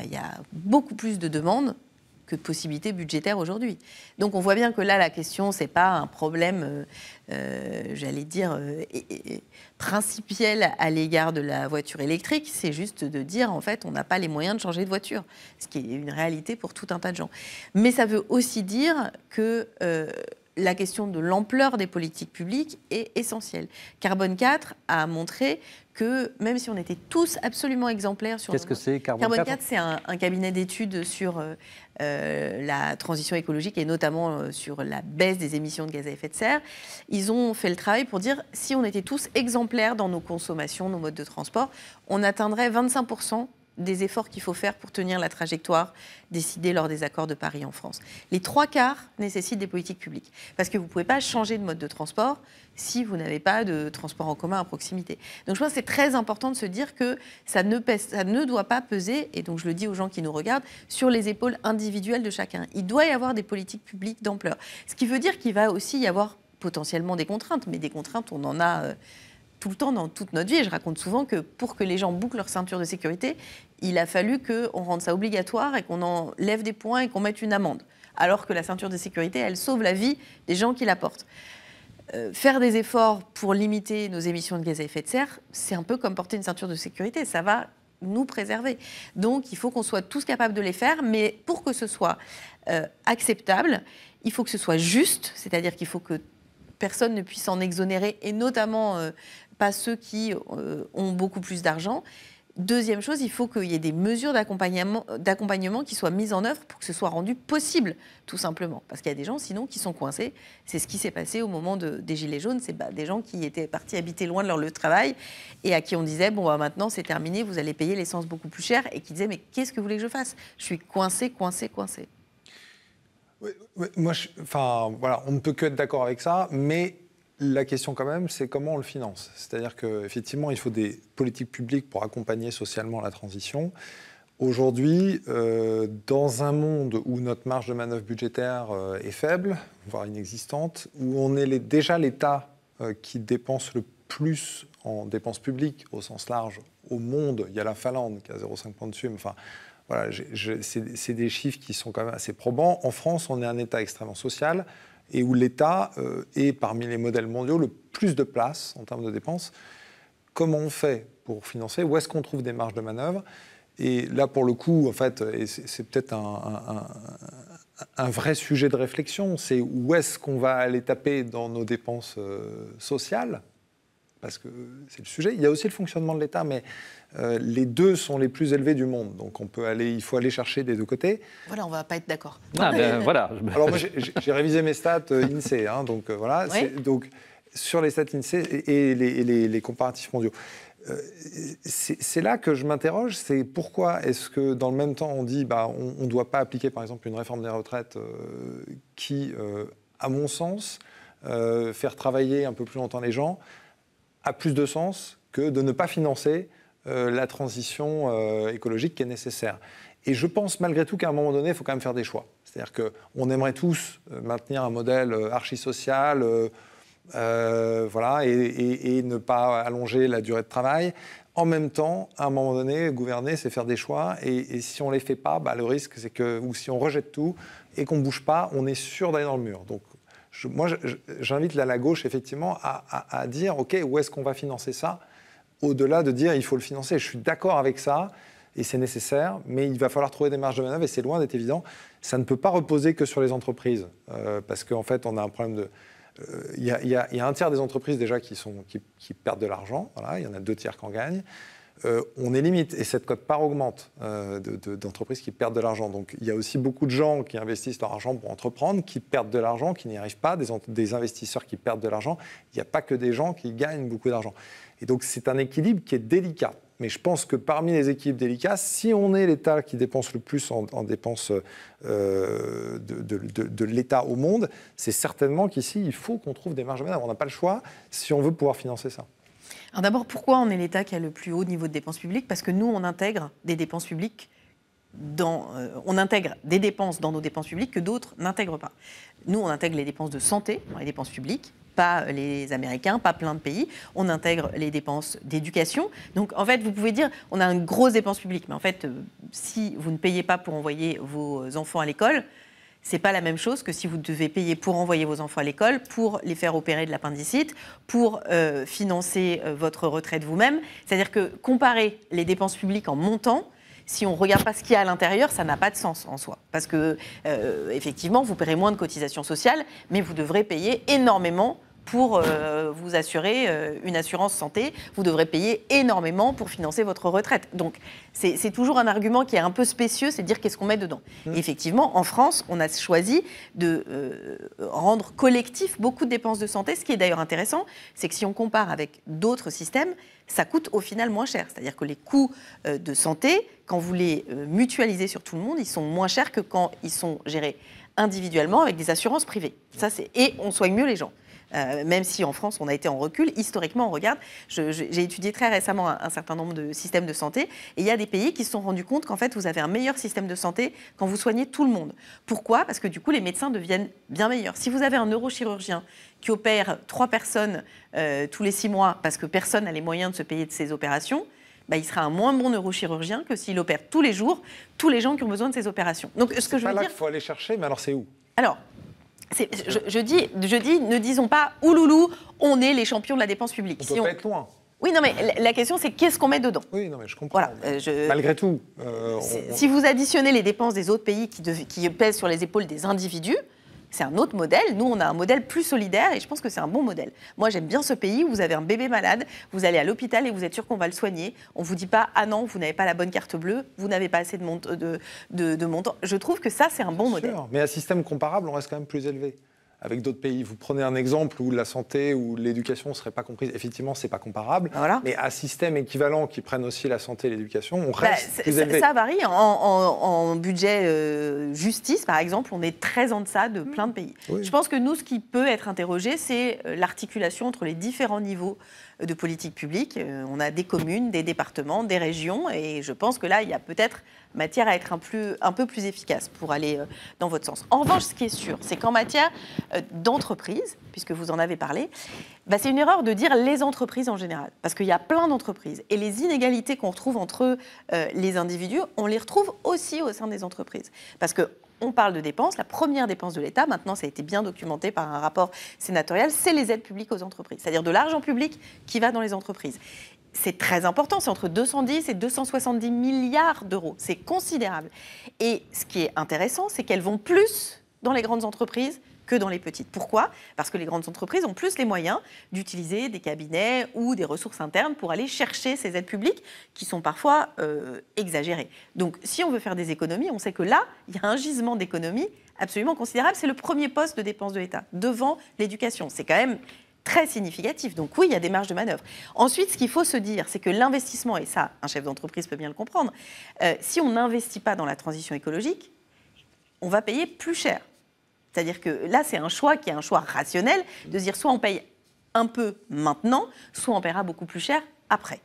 B: il y a beaucoup plus de demandes que de possibilités budgétaires aujourd'hui. Donc on voit bien que là, la question, ce n'est pas un problème, j'allais dire, principiel à l'égard de la voiture électrique, c'est juste de dire, en fait, on n'a pas les moyens de changer de voiture, ce qui est une réalité pour tout un tas de gens. Mais ça veut aussi dire que la question de l'ampleur des politiques publiques est essentielle. Carbone 4 a montré que même si on était tous absolument exemplaires sur...
A: Qu'est-ce que c'est Carbone 4
B: c'est un cabinet d'études sur la transition écologique et notamment sur la baisse des émissions de gaz à effet de serre. Ils ont fait le travail pour dire si on était tous exemplaires dans nos consommations, nos modes de transport, on atteindrait 25% des efforts qu'il faut faire pour tenir la trajectoire décidée lors des accords de Paris en France. Les 3/4 nécessitent des politiques publiques. Parce que vous ne pouvez pas changer de mode de transport si vous n'avez pas de transport en commun à proximité. Donc je pense que c'est très important de se dire que ça ne doit pas peser, et donc je le dis aux gens qui nous regardent, sur les épaules individuelles de chacun. Il doit y avoir des politiques publiques d'ampleur. Ce qui veut dire qu'il va aussi y avoir potentiellement des contraintes, mais des contraintes, on en a... tout le temps dans toute notre vie. Et je raconte souvent que pour que les gens bouclent leur ceinture de sécurité, il a fallu qu'on rende ça obligatoire et qu'on en lève des points et qu'on mette une amende. Alors que la ceinture de sécurité, elle sauve la vie des gens qui la portent. Faire des efforts pour limiter nos émissions de gaz à effet de serre, c'est un peu comme porter une ceinture de sécurité. Ça va nous préserver. Donc, il faut qu'on soit tous capables de les faire, mais pour que ce soit acceptable, il faut que ce soit juste, c'est-à-dire qu'il faut que personne ne puisse en exonérer, et notamment pas ceux qui ont beaucoup plus d'argent. Deuxième chose, il faut qu'il y ait des mesures d'accompagnement qui soient mises en œuvre pour que ce soit rendu possible, tout simplement. Parce qu'il y a des gens, sinon, qui sont coincés. C'est ce qui s'est passé au moment des Gilets jaunes. C'est des gens qui étaient partis habiter loin de leur lieu de travail et à qui on disait, bon, maintenant, c'est terminé, vous allez payer l'essence beaucoup plus cher, et qui disaient, mais qu'est-ce que vous voulez que je fasse? Je suis coincé.
C: Oui, moi, on ne peut que être d'accord avec ça, mais la question quand même, c'est comment on le finance. C'est-à-dire qu'effectivement, il faut des politiques publiques pour accompagner socialement la transition. Aujourd'hui, dans un monde où notre marge de manœuvre budgétaire est faible, voire inexistante, où on est déjà l'État qui dépense le plus en dépenses publiques au sens large au monde, il y a la Finlande qui a 0,5 points dessus, mais enfin... Voilà, c'est des chiffres qui sont quand même assez probants. En France, on est un État extrêmement social et où l'État est parmi les modèles mondiaux le plus de place en termes de dépenses. Comment on fait pour financer? Où est-ce qu'on trouve des marges de manœuvre? Et là, pour le coup, en fait, et c'est peut-être un vrai sujet de réflexion, c'est où est-ce qu'on va aller taper dans nos dépenses sociales? Parce que c'est le sujet. Il y a aussi le fonctionnement de l'État, mais les deux sont les plus élevés du monde. Donc il faut aller chercher des deux côtés.
B: Voilà, on ne va pas être d'accord.
C: Voilà. Alors moi, j'ai révisé mes stats INSEE, donc voilà.
B: Oui.
C: Donc sur les stats INSEE et les comparatifs mondiaux. C'est là que je m'interroge, c'est pourquoi est-ce que dans le même temps on dit on ne doit pas appliquer par exemple une réforme des retraites qui, à mon sens, faire travailler un peu plus longtemps les gens, a plus de sens que de ne pas financer la transition écologique qui est nécessaire. Et je pense malgré tout qu'à un moment donné, il faut quand même faire des choix. C'est-à-dire qu'on aimerait tous maintenir un modèle archi-social, voilà, et ne pas allonger la durée de travail. En même temps, à un moment donné, gouverner, c'est faire des choix. Et si on ne les fait pas, le risque, c'est que, ou si on rejette tout et qu'on ne bouge pas, on est sûr d'aller dans le mur. Donc, moi, j'invite la gauche, effectivement, à dire, OK, où est-ce qu'on va financer ça? Au-delà de dire, il faut le financer. Je suis d'accord avec ça, et c'est nécessaire, mais il va falloir trouver des marges de manœuvre, et c'est loin d'être évident. Ça ne peut pas reposer que sur les entreprises, parce qu'en fait, on a un problème de... Il y a un tiers des entreprises, déjà, qui perdent de l'argent. Voilà, il y en a 2 tiers qui en gagnent. on est limite. Et cette cote-part augmente d'entreprises qui perdent de l'argent. Donc il y a aussi beaucoup de gens qui investissent leur argent pour entreprendre, qui perdent de l'argent, qui n'y arrivent pas, des investisseurs qui perdent de l'argent. Il n'y a pas que des gens qui gagnent beaucoup d'argent. Et donc c'est un équilibre qui est délicat. Mais je pense que parmi les équilibres délicats, si on est l'État qui dépense le plus en dépenses de l'État au monde, c'est certainement qu'ici, il faut qu'on trouve des marges de manœuvre. On n'a pas le choix si on veut pouvoir financer ça.
B: Alors d'abord, pourquoi on est l'État qui a le plus haut niveau de dépenses publiques ? Parce que nous, on intègre des dépenses publiques on intègre des dépenses dans nos dépenses publiques que d'autres n'intègrent pas. Nous, on intègre les dépenses de santé dans les dépenses publiques, pas les Américains, pas plein de pays. On intègre les dépenses d'éducation. Donc, en fait, vous pouvez dire, on a une grosse dépense publique. Mais en fait, si vous ne payez pas pour envoyer vos enfants à l'école, c'est pas la même chose que si vous devez payer pour envoyer vos enfants à l'école, pour les faire opérer de l'appendicite, pour financer votre retraite vous-même. C'est-à-dire que comparer les dépenses publiques en montant, si on ne regarde pas ce qu'il y a à l'intérieur, ça n'a pas de sens en soi. Parce que, effectivement, vous paierez moins de cotisations sociales, mais vous devrez payer énormément pour vous assurer une assurance santé. Vous devrez payer énormément pour financer votre retraite. Donc, c'est toujours un argument qui est un peu spécieux, c'est de dire qu'est-ce qu'on met dedans. Et effectivement, en France, on a choisi de rendre collectif beaucoup de dépenses de santé. Ce qui est d'ailleurs intéressant, c'est que si on compare avec d'autres systèmes, ça coûte au final moins cher. C'est-à-dire que les coûts de santé, quand vous les mutualisez sur tout le monde, ils sont moins chers que quand ils sont gérés individuellement avec des assurances privées. Et on soigne mieux les gens. Même si en France, on a été en recul, historiquement, on regarde. J'ai étudié très récemment un certain nombre de systèmes de santé, et il y a des pays qui se sont rendus compte qu'en fait, vous avez un meilleur système de santé quand vous soignez tout le monde. Pourquoi ? Parce que du coup, les médecins deviennent bien meilleurs. Si vous avez un neurochirurgien qui opère 3 personnes tous les 6 mois, parce que personne n'a les moyens de se payer de ces opérations, il sera un moins bon neurochirurgien que s'il opère tous les jours tous les gens qui ont besoin de ces opérations. Donc, ce que je veux dire,
C: qu'il faut aller chercher, mais alors c'est où ?
B: Alors, je dis, ne disons pas « Ouloulou, on est les champions de la dépense publique ».
C: On ne peut pas être loin.
B: Oui, non, mais la question, c'est qu'est-ce qu'on met dedans ?
C: Oui, non, mais je comprends.
B: Voilà,
C: malgré tout.
B: Si vous additionnez les dépenses des autres pays qui pèsent sur les épaules des individus, c'est un autre modèle. Nous, on a un modèle plus solidaire et je pense que c'est un bon modèle. Moi, j'aime bien ce pays où vous avez un bébé malade, vous allez à l'hôpital et vous êtes sûr qu'on va le soigner. On ne vous dit pas « Ah non, vous n'avez pas la bonne carte bleue, vous n'avez pas assez de montant ». Je trouve que ça, c'est un bon modèle.
C: Mais à système comparable, on reste quand même plus élevé. Avec d'autres pays. Vous prenez un exemple où la santé ou l'éducation ne seraient pas comprises. Effectivement, ce n'est pas comparable.
B: Voilà.
C: Mais à système équivalent qui prennent aussi la santé et l'éducation, on reste plus élevé.
B: Ça varie. En budget justice, par exemple, on est très en deçà de plein de pays. Oui. Je pense que nous, ce qui peut être interrogé, c'est l'articulation entre les différents niveaux de politique publique. On a des communes, des départements, des régions. Et je pense que là, il y a peut-être matière à être un peu plus efficace pour aller dans votre sens. En revanche, ce qui est sûr, c'est qu'en matière d'entreprise, puisque vous en avez parlé, c'est une erreur de dire les entreprises en général. Parce qu'il y a plein d'entreprises. Et les inégalités qu'on retrouve entre les individus, on les retrouve aussi au sein des entreprises. Parce qu'on parle de dépenses. La première dépense de l'État, maintenant ça a été bien documenté par un rapport sénatorial, c'est les aides publiques aux entreprises. C'est-à-dire de l'argent public qui va dans les entreprises. C'est très important, c'est entre 210 et 270 milliards d'euros. C'est considérable. Et ce qui est intéressant, c'est qu'elles vont plus dans les grandes entreprises que dans les petites. Pourquoi ? Parce que les grandes entreprises ont plus les moyens d'utiliser des cabinets ou des ressources internes pour aller chercher ces aides publiques qui sont parfois exagérées. Donc, si on veut faire des économies, on sait que là, il y a un gisement d'économies absolument considérable. C'est le premier poste de dépense de l'État, devant l'éducation. C'est quand même très significatif. Donc oui, il y a des marges de manœuvre. Ensuite, ce qu'il faut se dire, c'est que l'investissement, et ça, un chef d'entreprise peut bien le comprendre, si on n'investit pas dans la transition écologique, on va payer plus cher. C'est-à-dire que là, c'est un choix qui est un choix rationnel, de se dire soit on paye un peu maintenant, soit on paiera beaucoup plus cher après.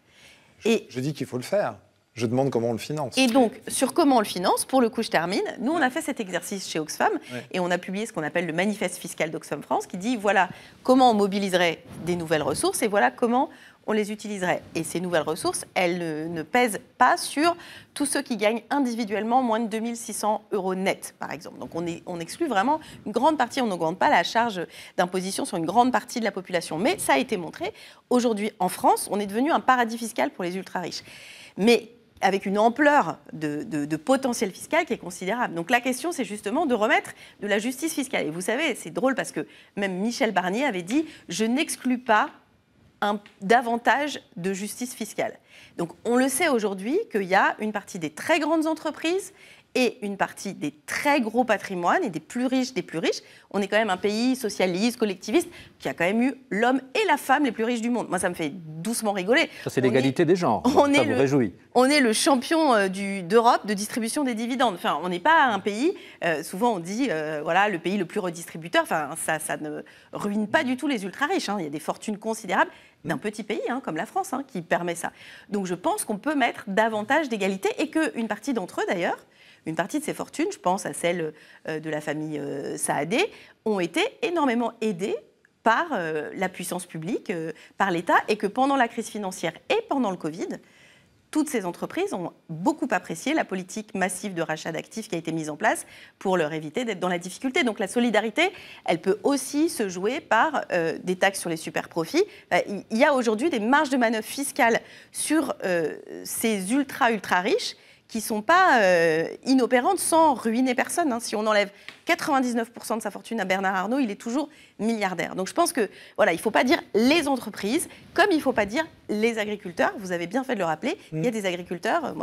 C: Je dis qu'il faut le faire. Je demande comment on le finance.
B: Et donc, sur comment on le finance, pour le coup, je termine. Nous, on a fait cet exercice chez Oxfam et on a publié ce qu'on appelle le manifeste fiscal d'Oxfam France qui dit voilà comment on mobiliserait des nouvelles ressources et voilà comment on les utiliserait. Et ces nouvelles ressources, elles ne pèsent pas sur tous ceux qui gagnent individuellement moins de 2 600 € net, par exemple. Donc, on exclut vraiment une grande partie, on n'augmente pas la charge d'imposition sur une grande partie de la population. Mais ça a été montré. Aujourd'hui, en France, on est devenu un paradis fiscal pour les ultra-riches. Mais avec une ampleur de potentiel fiscal qui est considérable. Donc la question, c'est justement de remettre de la justice fiscale. Et vous savez, c'est drôle parce que même Michel Barnier avait dit « Je n'exclus pas davantage de justice fiscale. Donc on le sait aujourd'hui qu'il y a une partie des très grandes entreprises et une partie des très gros patrimoines et des plus riches des plus riches. On est quand même un pays socialiste, collectiviste, qui a quand même eu l'homme et la femme les plus riches du monde. Moi, ça me fait doucement rigoler.
A: Ça, c'est l'égalité des genres, ça vous réjouit.
B: On est le champion d'Europe de distribution des dividendes. Enfin, on n'est pas un pays, souvent on dit, voilà, le pays le plus redistributeur. Enfin, ça ne ruine pas du tout les ultra-riches. Il y a des fortunes considérables d'un petit pays comme la France qui permet ça. Donc je pense qu'on peut mettre davantage d'égalité et qu'une partie d'entre eux, d'ailleurs, une partie de ces fortunes, je pense à celle de la famille Saadé, ont été énormément aidées par la puissance publique, par l'État, et que pendant la crise financière et pendant le Covid, toutes ces entreprises ont beaucoup apprécié la politique massive de rachat d'actifs qui a été mise en place pour leur éviter d'être dans la difficulté. Donc la solidarité, elle peut aussi se jouer par des taxes sur les super-profits. Il y a aujourd'hui des marges de manœuvre fiscales sur ces ultra-riches qui ne sont pas inopérantes sans ruiner personne. Si on enlève 99% de sa fortune à Bernard Arnault, il est toujours milliardaire. Donc je pense que voilà, il ne faut pas dire les entreprises, comme il ne faut pas dire les agriculteurs. Vous avez bien fait de le rappeler. Il y a des agriculteurs,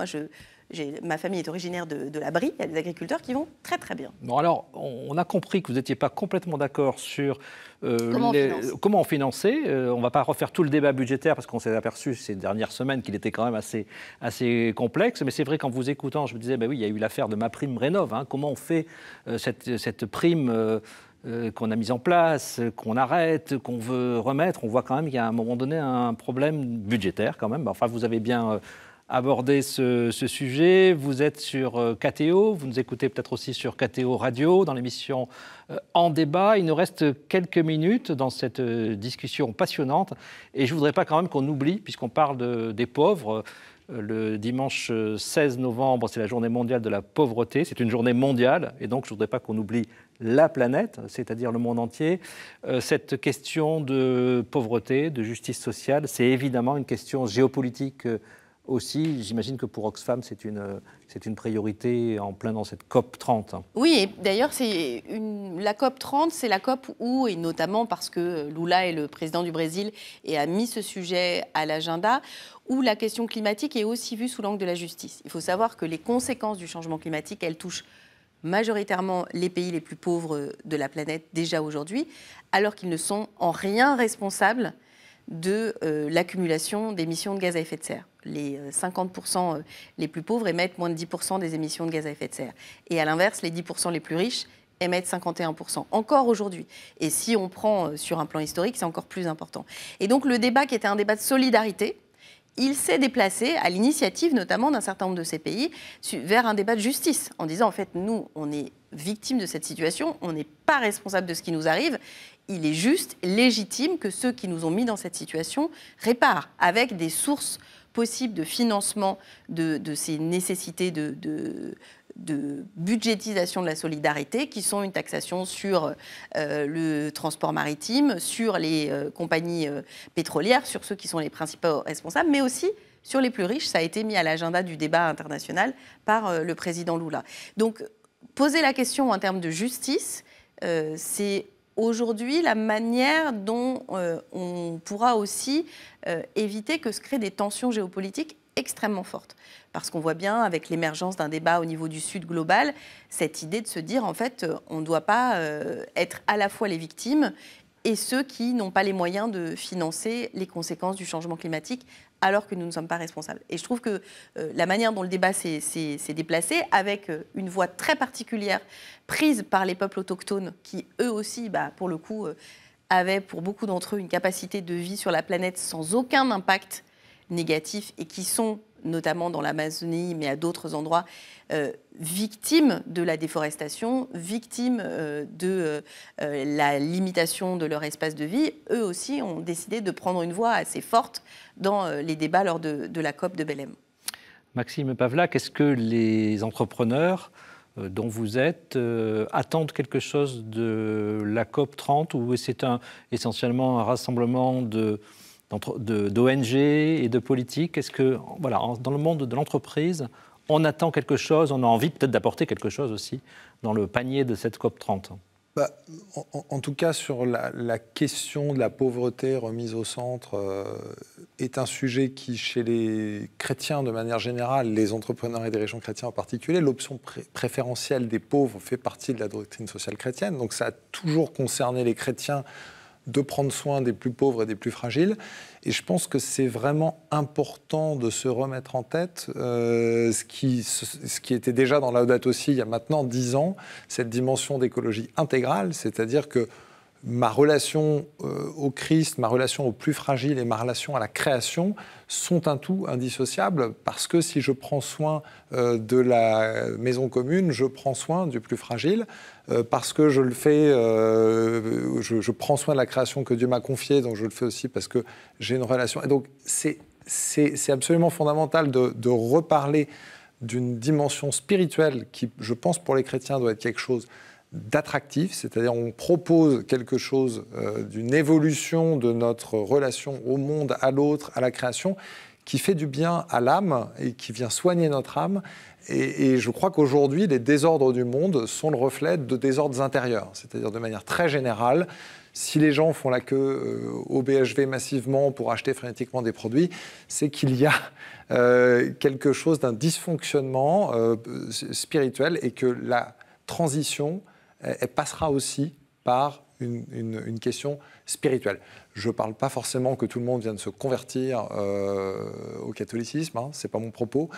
B: ma famille est originaire de la Brie, il y a des agriculteurs qui vont très très bien.
A: Bon alors, on a compris que vous n'étiez pas complètement d'accord sur comment financer. On ne va pas refaire tout le débat budgétaire parce qu'on s'est aperçu ces dernières semaines qu'il était quand même assez complexe. Mais c'est vrai qu'en vous écoutant, je me disais, oui, il y a eu l'affaire de MaPrimeRénov'. Comment on fait cette prime qu'on a mise en place, qu'on arrête, qu'on veut remettre? On voit quand même qu'il y a à un moment donné un problème budgétaire quand même. Enfin, vous avez bien aborder ce sujet. Vous êtes sur KTO, vous nous écoutez peut-être aussi sur KTO Radio, dans l'émission En débat. Il nous reste quelques minutes dans cette discussion passionnante. Et je ne voudrais pas quand même qu'on oublie, puisqu'on parle des pauvres, le dimanche 16 novembre, c'est la journée mondiale de la pauvreté. C'est une journée mondiale, et donc je ne voudrais pas qu'on oublie la planète, c'est-à-dire le monde entier. Cette question de pauvreté, de justice sociale, c'est évidemment une question géopolitique aussi. J'imagine que pour Oxfam, c'est une priorité en plein dans cette COP 30.
B: Oui, et d'ailleurs, la COP 30, c'est la COP où, et notamment parce que Lula est le président du Brésil et a mis ce sujet à l'agenda, où la question climatique est aussi vue sous l'angle de la justice. Il faut savoir que les conséquences du changement climatique, elles touchent majoritairement les pays les plus pauvres de la planète déjà aujourd'hui, alors qu'ils ne sont en rien responsables de l'accumulation d'émissions de gaz à effet de serre. Les 50% les plus pauvres émettent moins de 10% des émissions de gaz à effet de serre. Et à l'inverse, les 10% les plus riches émettent 51%, encore aujourd'hui. Et si on prend sur un plan historique, c'est encore plus important. Et donc le débat qui était un débat de solidarité, il s'est déplacé, à l'initiative notamment d'un certain nombre de ces pays, vers un débat de justice, en disant en fait, nous, on est victimes de cette situation, on n'est pas responsable de ce qui nous arrive, il est juste, légitime que ceux qui nous ont mis dans cette situation réparent, avec des sources possibles de financement de ces nécessités de budgétisation de la solidarité, qui sont une taxation sur le transport maritime, sur les compagnies pétrolières, sur ceux qui sont les principaux responsables, mais aussi sur les plus riches. Ça a été mis à l'agenda du débat international par le président Lula. Donc, poser la question en termes de justice, c'est aujourd'hui la manière dont on pourra aussi éviter que se créent des tensions géopolitiques extrêmement fortes. Parce qu'on voit bien, avec l'émergence d'un débat au niveau du Sud global, cette idée de se dire, en fait, on ne doit pas être à la fois les victimes et ceux qui n'ont pas les moyens de financer les conséquences du changement climatique, alors que nous ne sommes pas responsables. Et je trouve que la manière dont le débat s'est déplacé, avec une voix très particulière prise par les peuples autochtones, qui eux aussi, pour le coup, avaient pour beaucoup d'entre eux une capacité de vie sur la planète sans aucun impact négatif, et qui sont, notamment dans l'Amazonie, mais à d'autres endroits, victimes de la déforestation, victimes de la limitation de leur espace de vie, eux aussi ont décidé de prendre une voix assez forte dans les débats lors de la COP de Belém.
A: Maxime Pavlak, est-ce que les entrepreneurs dont vous êtes attendent quelque chose de la COP 30, ou c'est essentiellement un rassemblement d'ONG et de politiques? Est-ce que, voilà, dans le monde de l'entreprise, on attend quelque chose, on a envie peut-être d'apporter quelque chose aussi dans le panier de cette COP 30?
C: En tout cas, sur la question de la pauvreté remise au centre est un sujet qui, chez les chrétiens de manière générale, les entrepreneurs et dirigeants chrétiens en particulier, l'option préférentielle des pauvres fait partie de la doctrine sociale chrétienne. Donc ça a toujours concerné les chrétiens de prendre soin des plus pauvres et des plus fragiles. Et je pense que c'est vraiment important de se remettre en tête ce qui était déjà dans Laudato Si il y a maintenant 10 ans, cette dimension d'écologie intégrale, c'est-à-dire que ma relation au Christ, ma relation aux plus fragiles et ma relation à la création sont un tout indissociable, parce que si je prends soin de la maison commune, je prends soin du plus fragile, parce que je le fais, je prends soin de la création que Dieu m'a confiée, donc je le fais aussi parce que j'ai une relation. Et donc c'est absolument fondamental de reparler d'une dimension spirituelle qui, je pense, pour les chrétiens doit être quelque chose d'attractif, c'est-à-dire on propose quelque chose d'une évolution de notre relation au monde, à l'autre, à la création, qui fait du bien à l'âme et qui vient soigner notre âme. Et je crois qu'aujourd'hui, les désordres du monde sont le reflet de désordres intérieurs, c'est-à-dire de manière très générale. Si les gens font la queue au BHV massivement pour acheter frénétiquement des produits, c'est qu'il y a quelque chose d'un dysfonctionnement spirituel et que la transition elle passera aussi par une question spirituelle. Je ne parle pas forcément que tout le monde vienne se convertir au catholicisme, hein, ce n'est pas mon propos,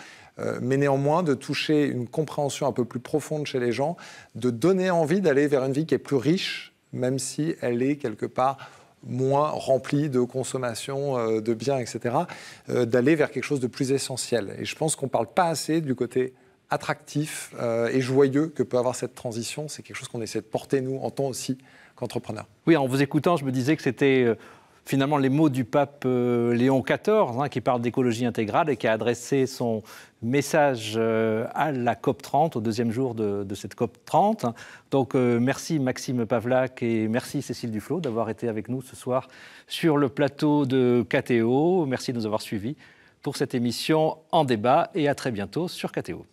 C: mais néanmoins de toucher une compréhension un peu plus profonde chez les gens, de donner envie d'aller vers une vie qui est plus riche, même si elle est quelque part moins remplie de consommation de biens, etc., d'aller vers quelque chose de plus essentiel. Et je pense qu'on ne parle pas assez du côté attractif et joyeux que peut avoir cette transition. C'est quelque chose qu'on essaie de porter, nous, en tant aussi qu'entrepreneurs.
A: Oui, en vous écoutant, je me disais que c'était finalement les mots du pape Léon XIV, hein, qui parle d'écologie intégrale et qui a adressé son message à la COP30, au deuxième jour de cette COP30. Donc merci Maxime Pavlak et merci Cécile Duflot d'avoir été avec nous ce soir sur le plateau de KTO. Merci de nous avoir suivis pour cette émission En débat et à très bientôt sur KTO.